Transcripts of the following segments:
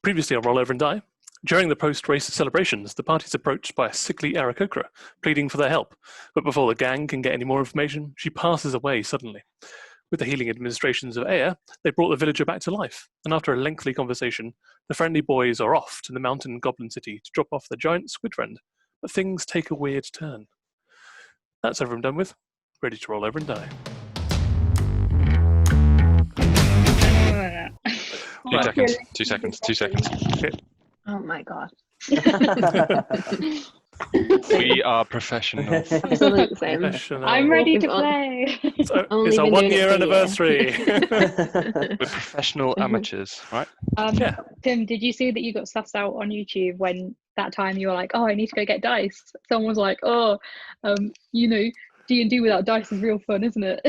Previously on Roll Over and Die, during the post-race celebrations, the party's approached by a sickly Aarakocra, pleading for their help. But before the gang can get any more information, she passes away suddenly. With the healing administrations of Aya, they brought the villager back to life, and after a lengthy conversation, the friendly boys are off to the mountain goblin city to drop off the giant squid friend. But things take a weird turn. That's everyone done with. Ready to roll over and die. 2 seconds. Okay. Oh my god. We are professionals. Absolute same. Professional. I'm ready to We've all- play. Only It's our been doing it 1 year for a year. anniversary. We're professional amateurs, right? Yeah. Tim, did you see that you got sussed out on YouTube when that time you were like, oh, I need to go get dice? Someone was like, oh, D&D without dice is real fun, isn't it?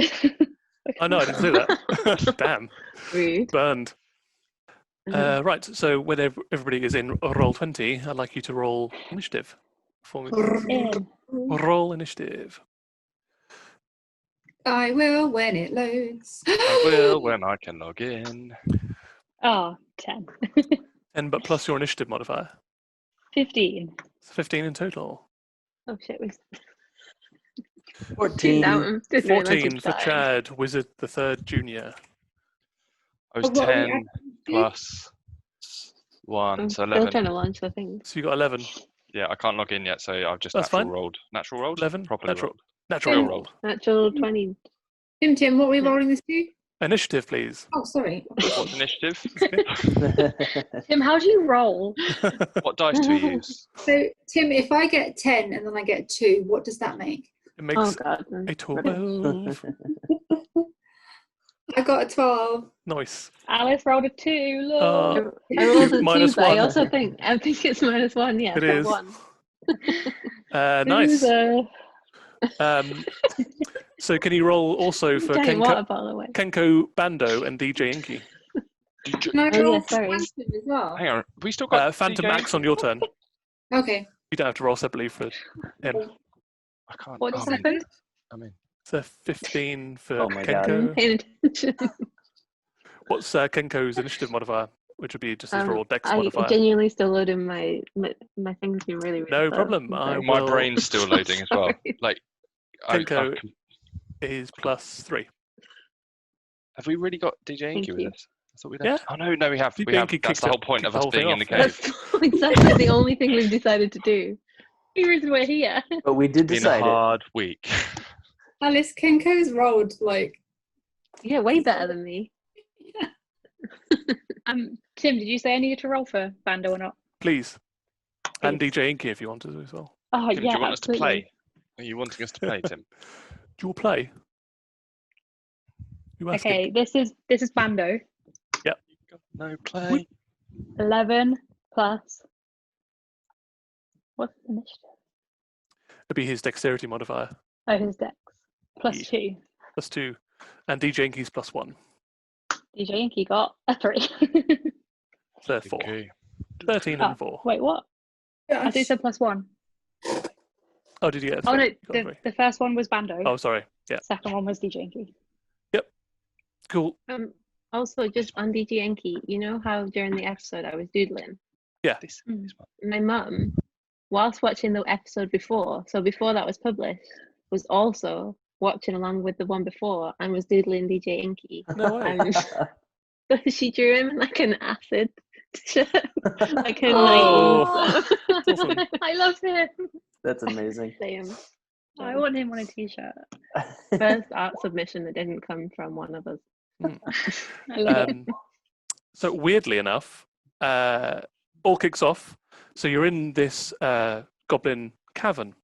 I know, I didn't see that. Damn. Rude. Burned. Right, so when everybody is in roll 20, I'd like you to roll initiative for me. In. Roll initiative. I will when it loads. I will when I can log in. Oh, 10. 10, but plus your initiative modifier. 15. It's 15 in total. Oh shit, we 14. down. Didn't realise 14 we'd for died. Chad, Wizard the Third Junior. I was Oh, what are we 10 at? plus 1, I'm so still 11. trying to launch the thing. So you got 11. Yeah, I can't log in yet, so I've just That's natural fine. rolled. Natural rolled? 11. Properly Natural. rolled. Natural Real roll. rolled. Natural 20. Tim, what are we Yeah. rolling this to? Initiative, please. Oh, sorry. What's initiative? Tim, how do you roll? What dice do we use? So, Tim, if I get 10 and then I get 2, what does that make? It Oh makes god. a 12. I got a 12. Nice. Alice rolled a 2. Look. I rolled a Minus 2, but I one. also think it's -1. Yeah, It but is. 1. Nice. Loser. So can you roll also for Giant water Kenko, bottle away. Kenko Bando and DJ Inky? Can I Oh, roll yeah, sorry. Phantom as well? Hang on, we still got Phantom DJ? Max on your turn. Okay. You don't have to roll separately for him. I can't. What oh, just I'm in. happened? I'm in. So 15 for Oh my God. Kenko. Paying attention. What's Kenko's initiative modifier? Which would be just his raw dex I modifier. genuinely still loading my thing's been really No slow. problem, I'm I sorry. My will- brain's still loading as well. Sorry. Like, Kenko is +3. have we really got DJ Inky with you. us? I thought we'd Yeah. have. Oh no, we have. DJ We have. Inky That's kicked the whole it- point kicked of the us whole thing being in the off. cave. That's exactly the only thing we've decided to do. The reason we're here. But we did Been a decide it. hard week. Alice, Kenko's rolled like. Yeah, way better than me. Tim, did you say I needed to roll for Bando or not? Please. And DJ Inky if you want to as well. Oh, Tim, yeah, do you want us to absolutely. play? Are you wanting us to play, Tim? Do you all play? You asking? Okay, this is Bando. No play. 11 plus. What's the initiative? It'd be his dexterity modifier. Oh, his dex. Plus Yeah. 2. +2. And DJ Inky's +1. DJ Inky got a 3. So 4. Okay. 13 Oh, and 4. wait, what? I thought you said +1. Oh, did you get a 3? Oh, no, You got a 3. the first one was Bando. Oh, sorry. Yeah. Second one was DJ Inky. Cool. Also, just on DG Enki, you know how during the episode I was doodling? This Mm. one. My mum, whilst watching the episode before, so before that was published, was also watching along with the one before and was doodling DJ Inky. No way. So she drew him like an acid, like a Oh. night. Awesome. I love him. That's amazing. Same. I want him on a t-shirt. First art submission that didn't come from one of us. I love it. So weirdly enough, all kicks off. So you're in this goblin cavern.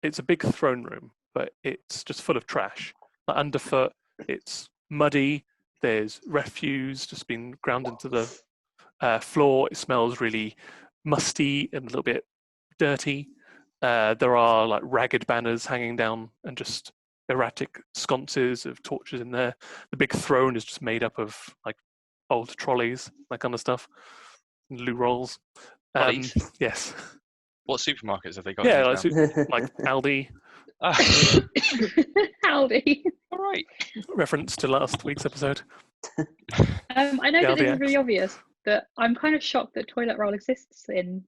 It's a big throne room, but it's just full of trash. Like underfoot, it's muddy. There's refuse just been ground into the floor. It smells really musty and a little bit dirty. There are like ragged banners hanging down and just erratic sconces of torches in there. The big throne is just made up of like old trolleys, that kind of stuff, and loo rolls. Trolleys? Yes, What supermarkets have they got? yeah, these like Aldi. now? Ah, Howdy. all right. Reference to last week's episode. I know Yeah, that this the is really obvious, that I'm kind of shocked that toilet roll exists in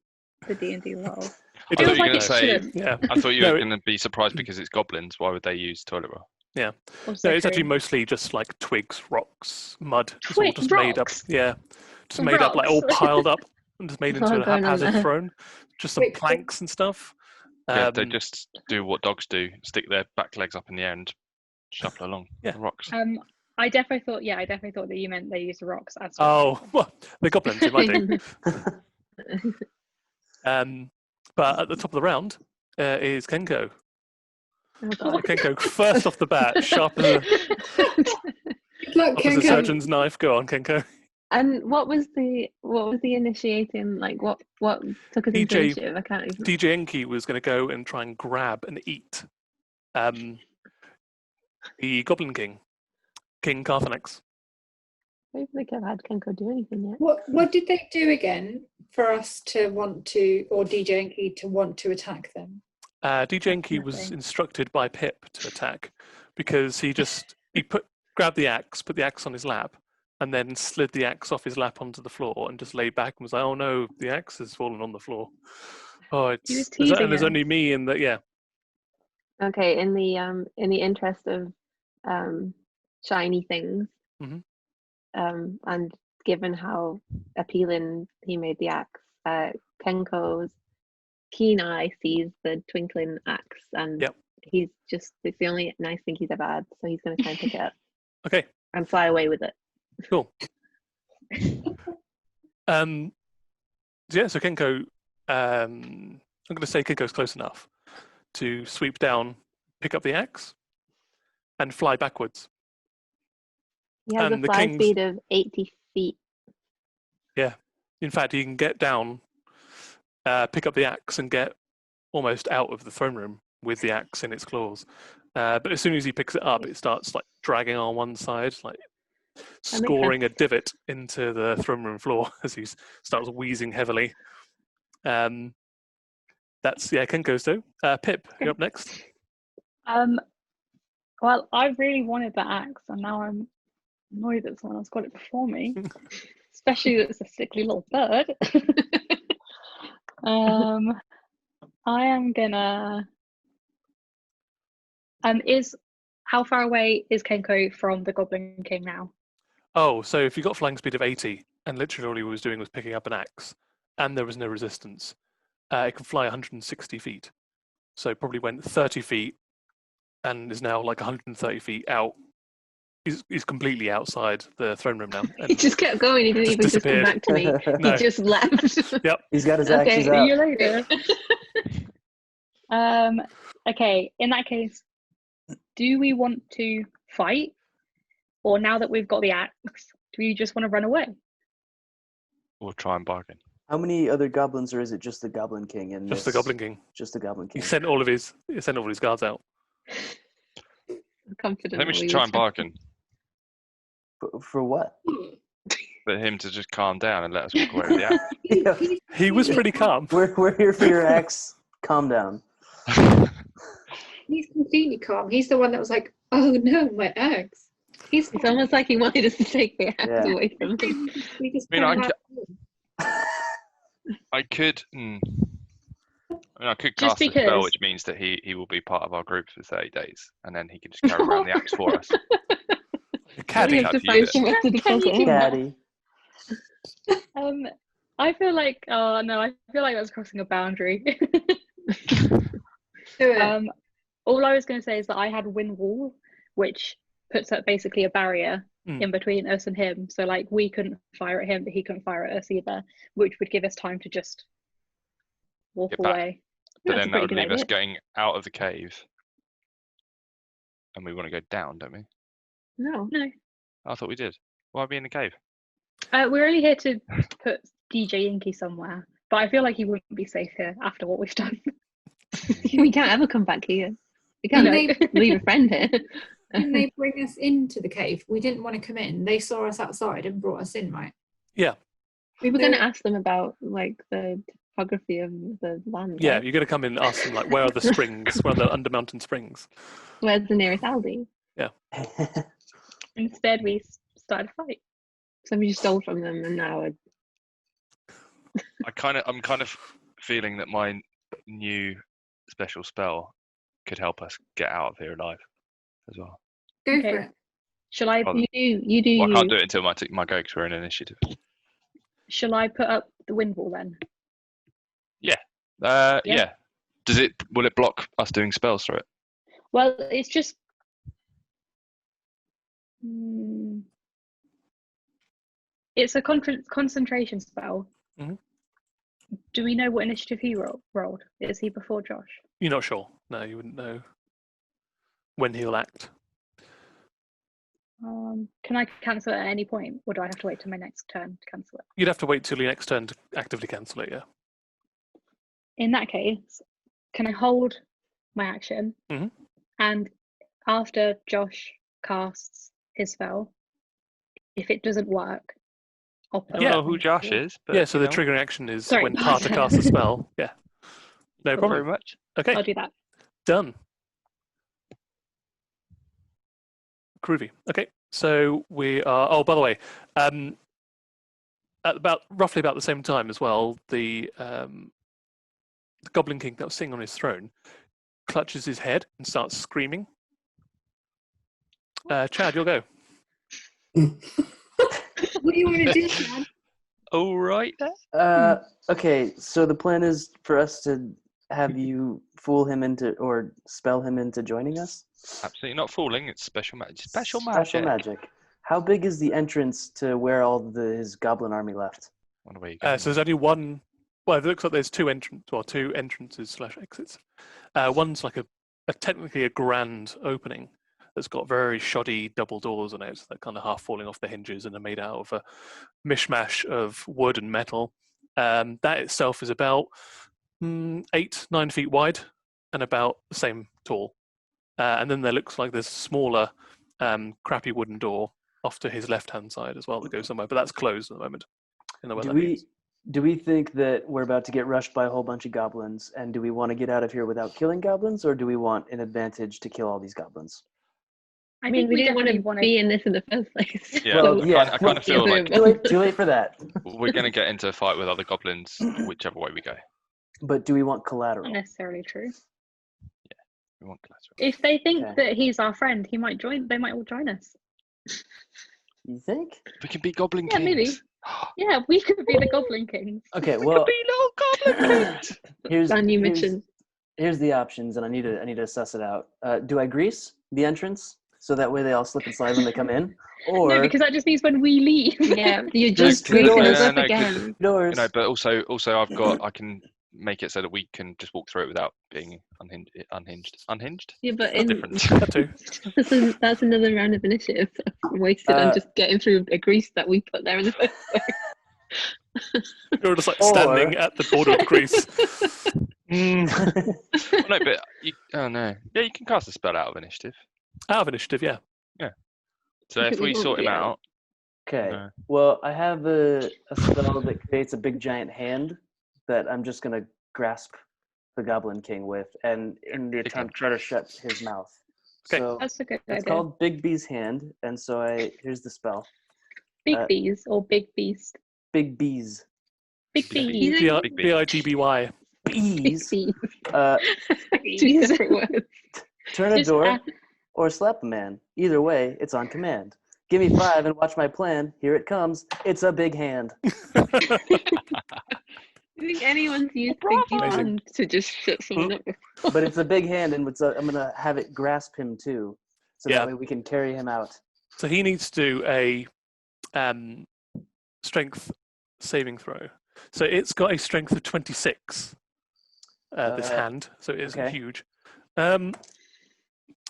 the D&D world. It I thought Feels you were like going it to say. shouldn't. Yeah. I thought you No, were it- going to be surprised because it's goblins. Why would they use toilet roll? Also No, it's actually true. mostly just like twigs, rocks, mud. It's all just made up. Rocks? Yeah, just made up, like all Rocks. piled up and just made What's into a going on haphazard there? throne. Just some Wait, planks and stuff. Yeah, they Um, just do what dogs do: stick their back legs up in the air and shuffle along Yeah. the rocks. I definitely thought that you meant they used rocks as Oh, well, the goblins, it might do. But at the top of the round is Kenko. Oh, So God. Kenko, first off the bat, sharp as Good luck, a Kenko. surgeon's knife. Go on, Kenko. And what was the initiating, like what took us into DJ initiative? I can't even. DJ Enki was going to go and try and grab and eat the Goblin King, King Carthanax. I don't think I've had Kenko do anything yet. What did they do again for us to want to, or DJ Enki to want to attack them? DJ Enki was Nothing. instructed by Pip to attack because he grabbed the axe, put the axe on his lap, and then slid the axe off his lap onto the floor and just laid back and was like, "Oh no, the axe has fallen on the floor." Oh, He was there's teasing us. only me in the yeah. Okay, in the interest of shiny things, Mhm. and given how appealing he made the axe, Kenko's keen eye sees the twinkling axe, and Yep. it's the only nice thing he's ever had, so he's going to try and pick it up Okay, and fly away with it. cool. So Kenko, I'm going to say Kenko's close enough to sweep down, pick up the axe, and fly backwards. He has And a the fly king's- speed of 80 feet. In fact, he can get down, pick up the axe, and get almost out of the throne room with the axe in its claws. But as soon as he picks it up, it starts like dragging on one side, like scoring a divot into the throne room floor as he starts wheezing heavily. That's Kenko's though. Pip, you're up next. Well, I really wanted that axe, and now I'm annoyed that someone else got it before me. Especially that it's a sickly little bird. I am gonna. How far away is Kenko from the Goblin King now? Oh, so if you got flying speed of 80, and literally all he was doing was picking up an axe, and there was no resistance, it can fly 160 feet. So probably went 30 feet, and is now like 130 feet out. He's completely outside the throne room now. He And just kept going. He didn't just even just come disappeared. back to me. No. He just left. Yep. He's got his Okay, axes see See out. you later. Okay, in that case, do we want to fight? Or now that we've got the axe, do we just want to run away? We'll try and bargain. How many other goblins, or is it just the Goblin King? And Just the Goblin King. Just the Goblin He King. sent all of his guards out. Confident. I think we that should try and would- bargain For what? for him to just calm down and let us walk away with the axe. Yeah, He was pretty calm. we're here for your axe. Calm down. He's completely calm. He's the one that was like, "Oh no, my axe." He's It's almost like he wanted us to take the axe Yeah. away from him. We just I mean, found I could. I could Just cast a spell, because- which means that he will be part of our group for 30 days, and then he can just carry around the axe for us. A caddy. We have to Have you find somewhere to Can deposit you- him. Caddy. I feel like, oh no, I feel like that's crossing a boundary. Do it. All I was going to say is that I had Wind Wall, which puts up basically a barrier Mm. in between us and him. So like we couldn't fire at him, but he couldn't fire at us either, which would give us time to just walk Get back. away. But That's then a that would pretty leave good us idea. going out of the cave. And we want to go down, don't we? No. No, I thought we did. Why are we in the cave? we're only here to put DJ Inky somewhere, but I feel like he wouldn't be safe here after what we've done. We can't ever come back here. We can't No. leave a friend here. Didn't they bring us into the cave? We didn't want to come in. They saw us outside and brought us in, right? We were going to ask them about like the topography of the land. Yeah, right? you're going to come in and ask them like, where are the springs? Where are the under mountain springs? Where's the nearest Aldi? Instead, we started a fight. Somebody stole from them, and now I'm kind of feeling that my new special spell could help us get out of here alive as well. Go Okay. for it. Shall I? Well, You do. Well, I can't you. do it until my goats are in initiative. Shall I put up the wind wall then? Yeah. Yeah. Will it block us doing spells through it? Well, it's just. It's a concentration spell. Mhm. Do we know what initiative he rolled? Is he before Josh? You're not sure. No, you wouldn't know when he'll act. Can I cancel it at any point, or do I have to wait till my next turn to cancel it? You'd have to wait till your next turn to actively cancel it. Yeah. In that case, can I hold my action? Mhm. And after Josh casts his spell, if it doesn't work, I'll put I it don't Yeah. know on who the Josh wall. is. But, Yeah. So you the know, triggering action is Sorry, when Carter casts a spell. Yeah. No Cool. thank you very problem. much. Okay. I'll do that. Done. Groovy. Okay, so we are. Oh, by the way, at roughly about the same time as well, the Goblin King that was sitting on his throne clutches his head and starts screaming. Chad, you'll go. What do you want to do, Chad? All right. Okay, so the plan is for us to have you fool him into or spell him into joining us? Absolutely not fooling. It's special magic. Special Special magic. magic. How big is the entrance to where all his goblin army left? Wonder where you going. So there's only one. Well, it looks like there's two entrances / exits. One's like a technically a grand opening that's got very shoddy double doors on it that kind of half falling off the hinges and are made out of a mishmash of wood and metal. That itself is about 8-9 feet wide and about the same tall. And then there looks like there's a smaller, crappy wooden door off to his left-hand side as well that goes somewhere, but that's closed at the moment. In the weather. Do we think that we're about to get rushed by a whole bunch of goblins, and do we want to get out of here without killing goblins, or do we want an advantage to kill all these goblins? I mean, we didn't want definitely to be in this in the first place. Yeah, Well, I kind of feel like Too late for that. we're going to get into a fight with other goblins, whichever way we go. But do we want Not collateral? necessarily true. We want collateral. If they think Okay. that he's our friend, he might join. They might all join us. You think? We can be goblin Yeah, kings. maybe. Yeah, we could be the Goblin Kings. Okay, We well, could be little goblin kings. here's Brand new here's- mission. Here's the options, and I need to suss it out. Do I grease the entrance so that way they all slip and slide when they come in, or No, because that just means when we leave. Yeah, you're Just just two greasing doors. us up Yeah, no, again. doors? But also I can make it so that we can just walk through it without being unhinged. Yeah, but That's in, different. That too. that's another round of initiative wasted on just getting through a grease that we put there in the first place. You're just like Or- standing at the border of the grease. Oh, no, but oh no, yeah, you can cast a spell out of initiative. Out of initiative, yeah. So if we sort him out, Okay. No. Well, I have a spell that creates a big giant hand that I'm just gonna grasp the Goblin King with, and in the attempt try to shut his mouth. Okay. So That's a good it's idea. called Big B's Hand, and so here's the spell. Big bees or big beast. Big B's. Big Big bees. bee. BIGBY. Bees. Bees. Uh, Two separate words. turn a Just door add- or slap a man. Either way, it's on command. Give me 5 and watch my plan. Here it comes. It's a big hand. I think anyone's used Big B's Amazing. hand to just shut someone up. But it's a big hand, and I'm gonna have it grasp him too, so Yeah. that way we can carry him out. So he needs to do a strength saving throw. So it's got a strength of 26. This hand, so it isn't okay. huge.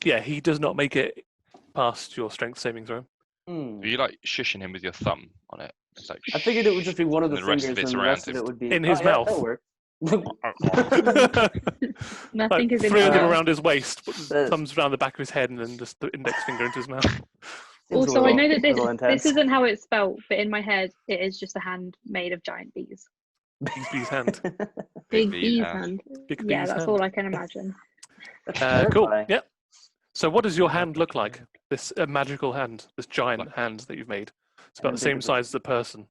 Yeah, he does not make it past your strength saving throw. Hmm. are you like shushing him with your thumb on it? It's like I figured it would just be one of the And the rest of fingers, it's and the around rest of him. it would be In his yeah, mouth. That'll work. Nothing Like is in 3 of them mouth. around his waist, put his That- thumbs around the back of his head, and then just the index finger into his mouth. Seems a Also, I little- know that little intense. this isn't how it's spelled, but in my head, it is just a hand made of giant bees. Big B's hand. Big B's B's hand. hand. Big Yeah, B's that's hand. all I can imagine. That's Cool. terrifying. Yep. So what does your hand look like? This magical hand, this giant hand that you've made. It's about the same Invisible. size as the person.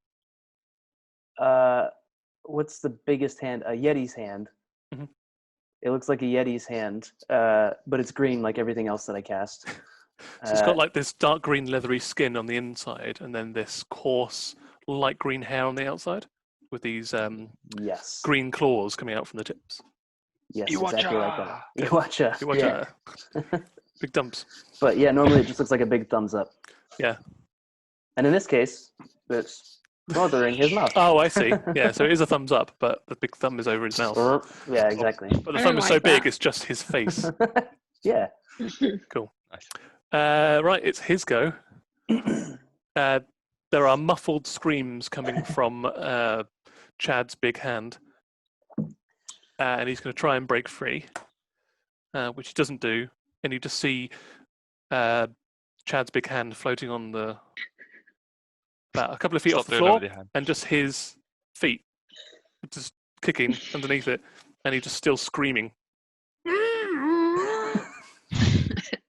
what's the biggest hand? A Yeti's hand. Mhm. It looks like a Yeti's hand, but it's green like everything else that I cast. So it's got like this dark green leathery skin on the inside, and then this coarse light green hair on the outside, with these Yes. green claws coming out from the tips. Yes, exactly like that. Good. Iwacha. You watch Yeah. big dumps. But yeah, normally it just looks like a big thumbs up. Yeah. And in this case, it's smothering his mouth. Oh, I see. Yeah, so it is a thumbs up, but the big thumb is over his mouth. Yeah, exactly. But the I thumb don't is so like big, that. it's just his face. Yeah. Cool. Nice. Right, it's his go. There are muffled screams coming from Chad's big hand. And he's going to try and break free, which he doesn't do. And you just see Chad's big hand floating on the about a couple of feet Stop off the doing that floor, with your hand. and just his feet just kicking underneath it, and he's just still screaming.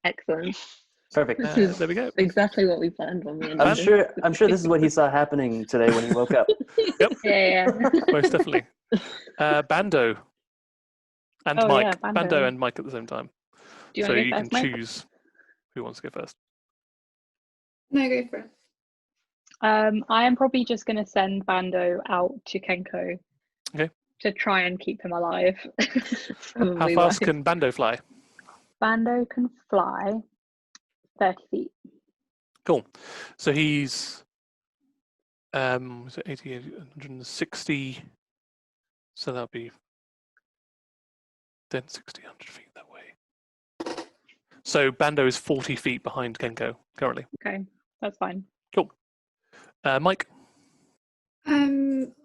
Excellent. Perfect. This is There we go. exactly what we planned when we I'm ended. sure this is what he saw happening today when he woke up. Yeah. Most definitely. Bando and Oh, Mike. yeah, Bando Bando. and Mike at the same time. Do you So want to you go can first, Mike? choose who wants to go first. No, go for it. I am probably just going to send Bando out to Kenko. Okay. To try and keep him alive. How Probably fast wise. can Bando fly? Bando can fly 30 feet. Cool. So he's was it 80, 160? So that'll be then 60, 100 feet that way. So Bando is 40 feet behind Kenko currently. Okay, that's fine. Cool. Mike.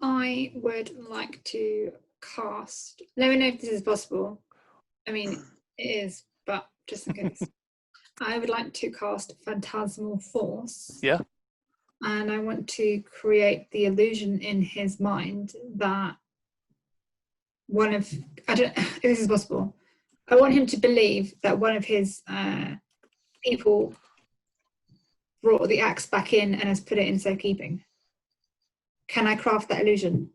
I would like to cast. Let me know if this is possible. I mean, it is, but just in case. I would like to cast Phantasmal Force. Yeah. And I want to create the illusion in his mind that I don't if this is possible. I want him to believe that one of his people brought the axe back in and has put it in safekeeping. Can I craft that illusion?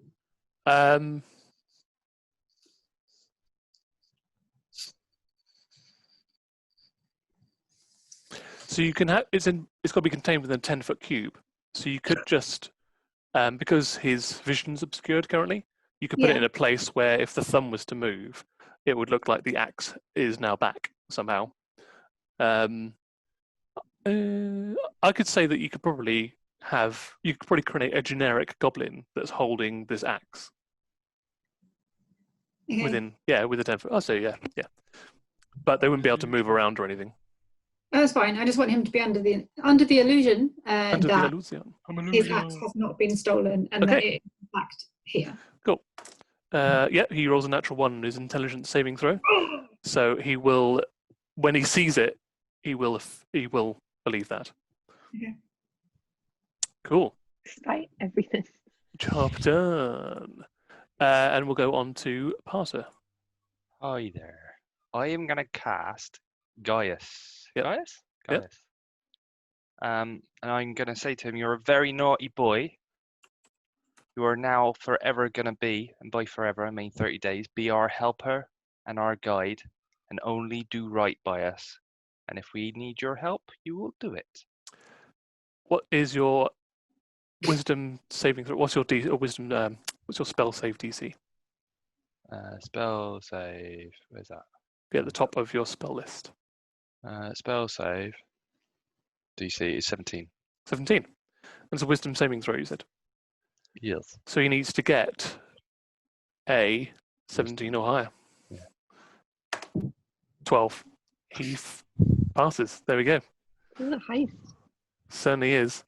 So you can have it's got to be contained within a 10-foot cube. So you could just because his vision's obscured currently, you could put it Yeah. in a place where if the thumb was to move, it would look like the axe is now back somehow. I could say that you could probably create a generic goblin that's holding this axe Okay. within with a 10-foot. I'll say yeah. But they wouldn't be able to move around or anything. Oh, that's fine. I just want him to be under the illusion Under the that illusion. his axe has not been stolen and that Okay. it is in fact here. Cool. He rolls a natural 1 on his intelligence saving throw. So he will, when he sees it, he will believe that. Okay. Cool. Despite everything. Job done. And we'll go on to Parser. Hi there. I am going to cast Gaius. Yep. Gaius? Yep. Gaius. And I'm going to say to him, you're a very naughty boy. You are now forever going to be, and by forever I mean 30 days, be our helper and our guide, and only do right by us. And if we need your help, you will do it. What is your wisdom saving throw? What's your wisdom? What's your spell save DC? Spell save. Where's that? Be at the top of your spell list. Spell save. DC is 17. 17. It's a wisdom saving throw, you said. Yes. So he needs to get a 17 or higher. Yeah. 12. He passes. There we go. This is a heist. Certainly is.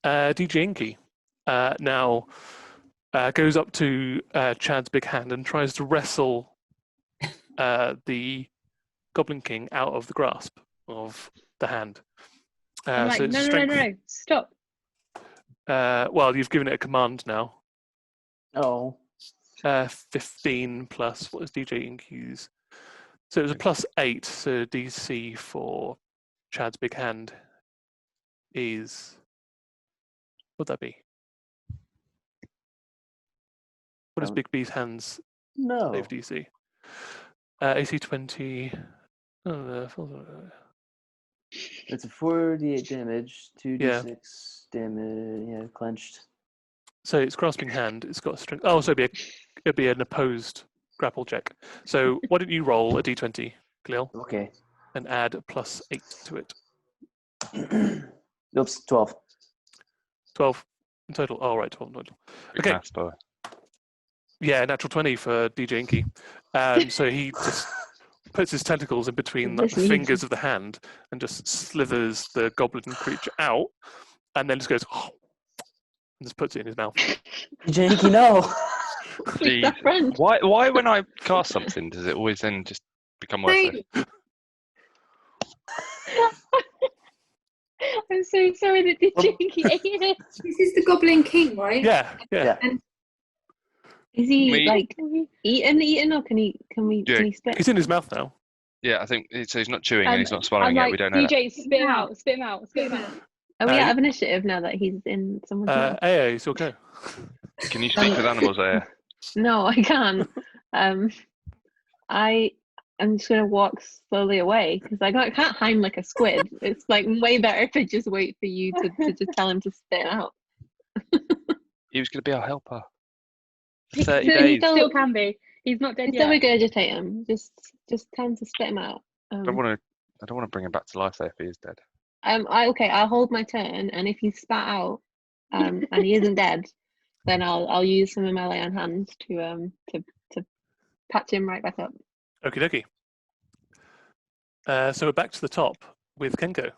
DJ Inky now goes up to Chad's big hand and tries to wrestle the Goblin King out of the grasp of the hand. I'm like, so it's no, strength. stop. Well, you've given it a command now. Oh. 15 plus, what is DJ Inky's? So it was a +8, so DC for Chad's big hand is, what would that be? What is Big B's hands No. save DC? AC 20. It's a 4d8 damage, 2d6 Yeah. damage. Yeah, clenched. So it's grasping hand. It's got a strength. Oh, so it'd be an opposed grapple check. So why don't you roll a d20, Glil, Okay. and add a +8 to it. Oops, 12. 12 in total. Oh, right, 12 in total. Big Okay. maths boy. Yeah, natural 20 for DJ Inky. So he just puts his tentacles in between the This needs- fingers of the hand and just slithers the goblin creature out, and then just goes and just puts it in his mouth. Janky, no. It's our friend. Why when I cast something does it always then just become worthless? I'm so sorry that the Jinky ate it. This is the Goblin King, right? Yeah. Is he Me- like eaten, or can he Yeah. spit? He's in his mouth now. Yeah, I think so. He's not chewing and he's not swallowing I'm yet. like, We don't know that. DJ, spit him out, spit him out, spit him out. Are we Uh, out of initiative now that he's in someone's mouth? AA, it's your go. Can you speak with animals there? No, I can't. I'm just gonna walk slowly away because I can't hide like a squid. It's like way better if I just wait for you to just tell him to spit it out. He was going to be our helper. He 30 So days. you Still can be. He's not dead Still yet. regurgitate him. Just tell him to spit him out. I don't want to bring him back to life there if he is dead. I'll hold my turn, and if he's spat out, and he isn't dead, then I'll use some of my lay on hands to patch him right back up. Okie dokie. So we're back to the top with Kenko.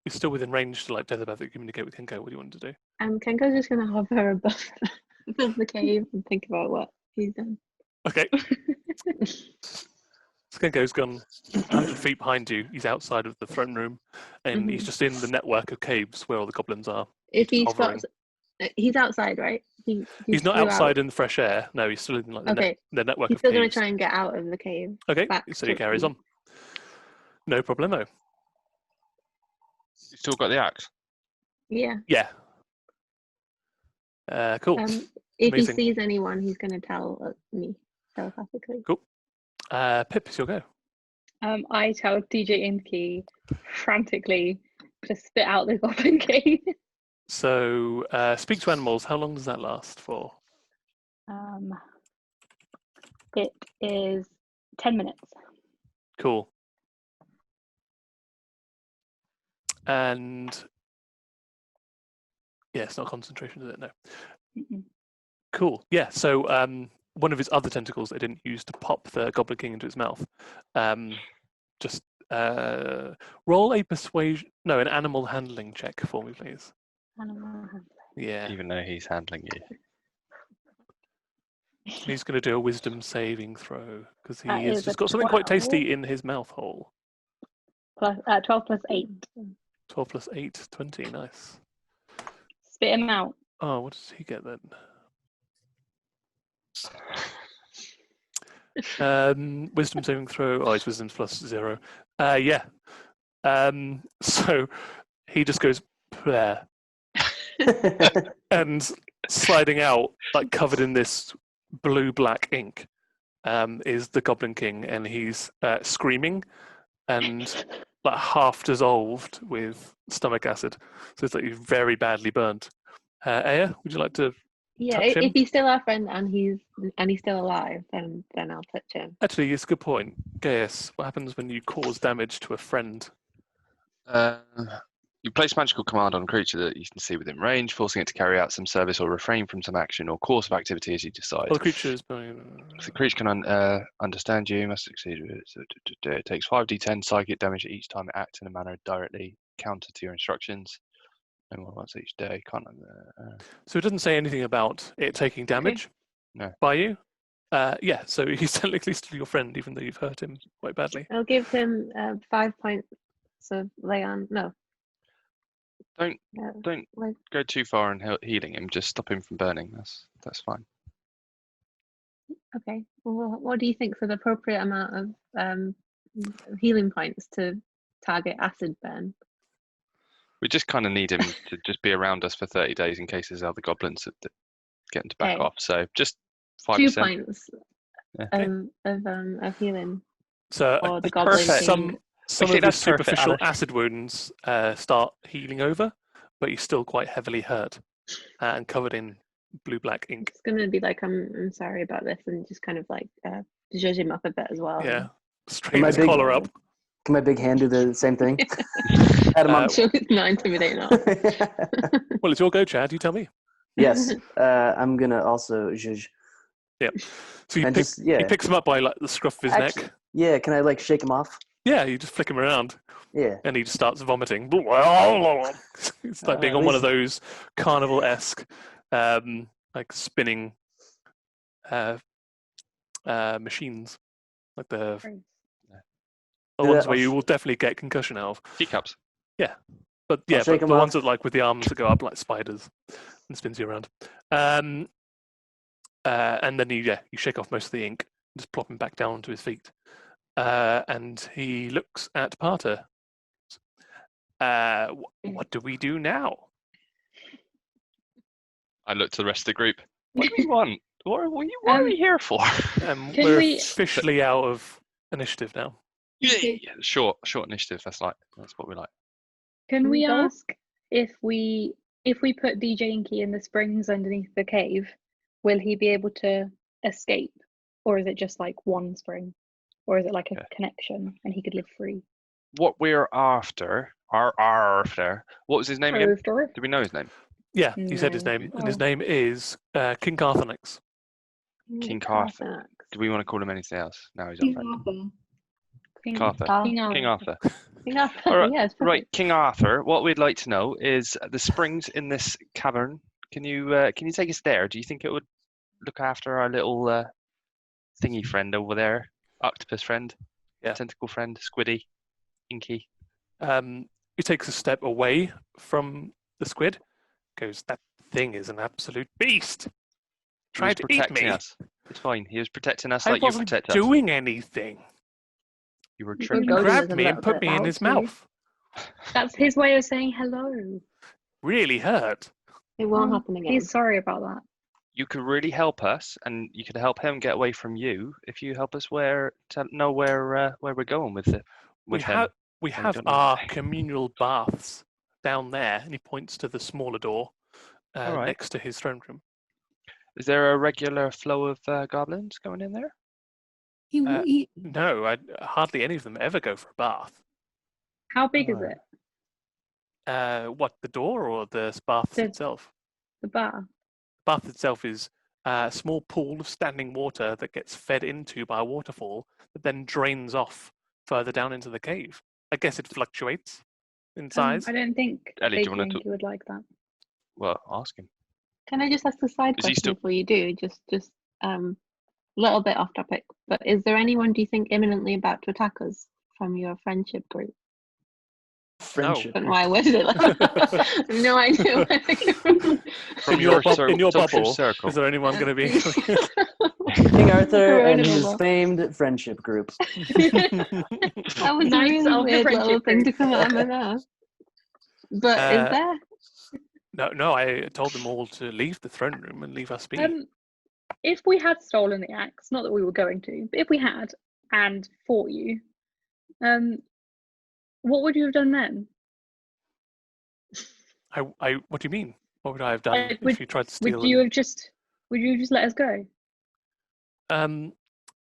You're still within range to like telepathic communicate with Kenko. What do you want to do? Kenko's just gonna hover above the cave and think about what he's done. Okay. Kenko's gone 100 feet behind you. He's outside of the throne room, and he's just in the network of caves where all the goblins are. If he hovering. spots, he's outside, right? He's not flew outside out. in the fresh air. No, he's still in like the, Okay. the network He's of still gonna caves. try and get out of the cave. Okay, back so he to carries the- on. No problemo. You still got the axe? Yeah. Yeah. Cool. If Amazing. he sees anyone, he's gonna tell me telepathically. Cool. Pip, it's your go. I tell DJ Inky frantically to spit out the Goblin King. So, speak to animals. How long does that last for? It is 10 minutes. Cool. And yeah, it's not concentration, is it? No. Mm-mm. Cool. Yeah. So one of his other tentacles they didn't use to pop the Goblin King into his mouth. Just roll a persuasion. No, an animal handling check for me, please. Animal handling. Yeah. Even though he's handling you. He's going to do a wisdom saving throw because he That has is just a got something quite 12. tasty in his mouth hole. 12 plus 8. 12 plus 8, 20. Nice. Spit him out. Oh, what does he get then? Wisdom saving throw. Oh, his wisdom's plus 0. Yeah. So he just goes there and sliding out, like covered in this blue-black ink, is the Goblin King, and he's screaming and like half dissolved with stomach acid. So it's like he's very badly burnt. Aya, would you like to? Yeah, Touch him? if he's still our friend and he's still alive, then I'll touch him. Actually, it's a good point. Gaius, what happens when you cause damage to a friend? You place magical command on a creature that you can see within range, forcing it to carry out some service or refrain from some action or course of activity as you decide. Well, the creature is. If the creature can understand you, must succeed with it. So it takes 5d10 psychic damage each time it acts in a manner directly counter to your instructions. And once each day. Can't. So it doesn't say anything about it taking damage No. by you. Yeah, so he's technically still your friend, even though you've hurt him quite badly. I'll give him 5 points of lay on. No. Don't Like, go too far in healing him. Just stop him from burning. That's fine. okay. Well, what do you think is the appropriate amount of healing points to target acid burn? We just kind of need him to just be around us for 30 days in case there's other goblins that get him to back Okay. off. So just 2 5%. points Yeah. of healing So for the Perfect. goblin some king. some think of his that's perfect, superficial Alice. acid wounds start healing over, but he's still quite heavily hurt and covered in blue-black ink. It's gonna be like, I'm sorry about this, and just kind of like judge him up a bit as well. Yeah, straighten my his big- collar up. Can my big hand do the same thing? Pat him on- I'm sure it's not intimidating at all. Well, it's your go, Chad. You tell me. Yes, I'm gonna also zhuzh. So you And pick, just he picks him up by like the scruff of his Actually- neck. Yeah, can I like shake him off? Yeah, you just flick him around, Yeah. and he just starts vomiting. It's like being At on one of least- those carnival-esque, like spinning machines, like the Yeah, ones where I'll you sh- will definitely get concussion out of. Teacups. But yeah, shake but him the off. ones that like with the arms that go up like spiders and spins you around. And then you shake off most of the ink, just plop him back down onto his feet, and he looks at Parter. What do we do now? I look to the rest of the group. What do we want? What are we here for? Can We're we- officially out of initiative now. Okay. Yeah, short initiative. That's what we like. Can we Go. ask if we put DJ Inky in the springs underneath the cave, will he be able to escape, or is it just like one spring, or is it like a Yeah. connection and he could live free? What we're after. What was his name again? After? Do we know his name? Yeah, he said his No. name, and his Oh. name is King Carthanix. King Carthax. Do we want to call him anything else? No, he's our friend. King Arthur. King King Arthur. Arthur. King Arthur. All right, Yeah, it's Right, perfect. King Arthur. What we'd like to know is the springs in this cavern. Can you take us there? Do you think it would look after our little thingy friend over there, octopus friend, Yeah. tentacle friend, squiddy, inky? He takes a step away from the squid, goes, "That thing is an absolute beast. He was Tried to eat protecting me. us. It's fine. He was protecting us I like you wasn't protect us. doing anything. You were You tricking go He us. to grabbed us me a and little put bit me in his about you. mouth. That's his way of saying hello. Really hurt. It won't Oh, happen again. He's sorry about that. You could really help us, and you could help him get away from you if you help us know where we're going with it. We With him. have We don't know our why. communal baths down there, and he points to the smaller door Alright. next to his throne room. Is there a regular flow of goblins going in there? He will Uh, eat. No, hardly any of them ever go for a bath. How big is Alright. it? What, the door or the bath The- itself? The bar. Bath itself is a small pool of standing water that gets fed into by a waterfall that then drains off further down into the cave. I guess it fluctuates in size. I don't think Ellie, do you DJ wanna Inky would like that. Well, ask him. Can I just ask a side Is he question still- before you do? Just little bit off topic, but is there anyone, do you think, imminently about to attack us from your friendship group? Friendship. Don't know why I worded it like that. I have no idea where they came from. From in your social bubble, circle. is there anyone going to be? King Arthur and Corona his bubble. famed friendship group. That was a Nice really of the weird little friendship thing to group. come out of my mouth. But Uh, is there? No, I told them all to leave the throne room and leave us be. If we had stolen the axe, not that we were going to, but if we had and fought you, what would you have done then? What do you mean? What would I have done Like, if you tried to steal Would you them? have just let us go?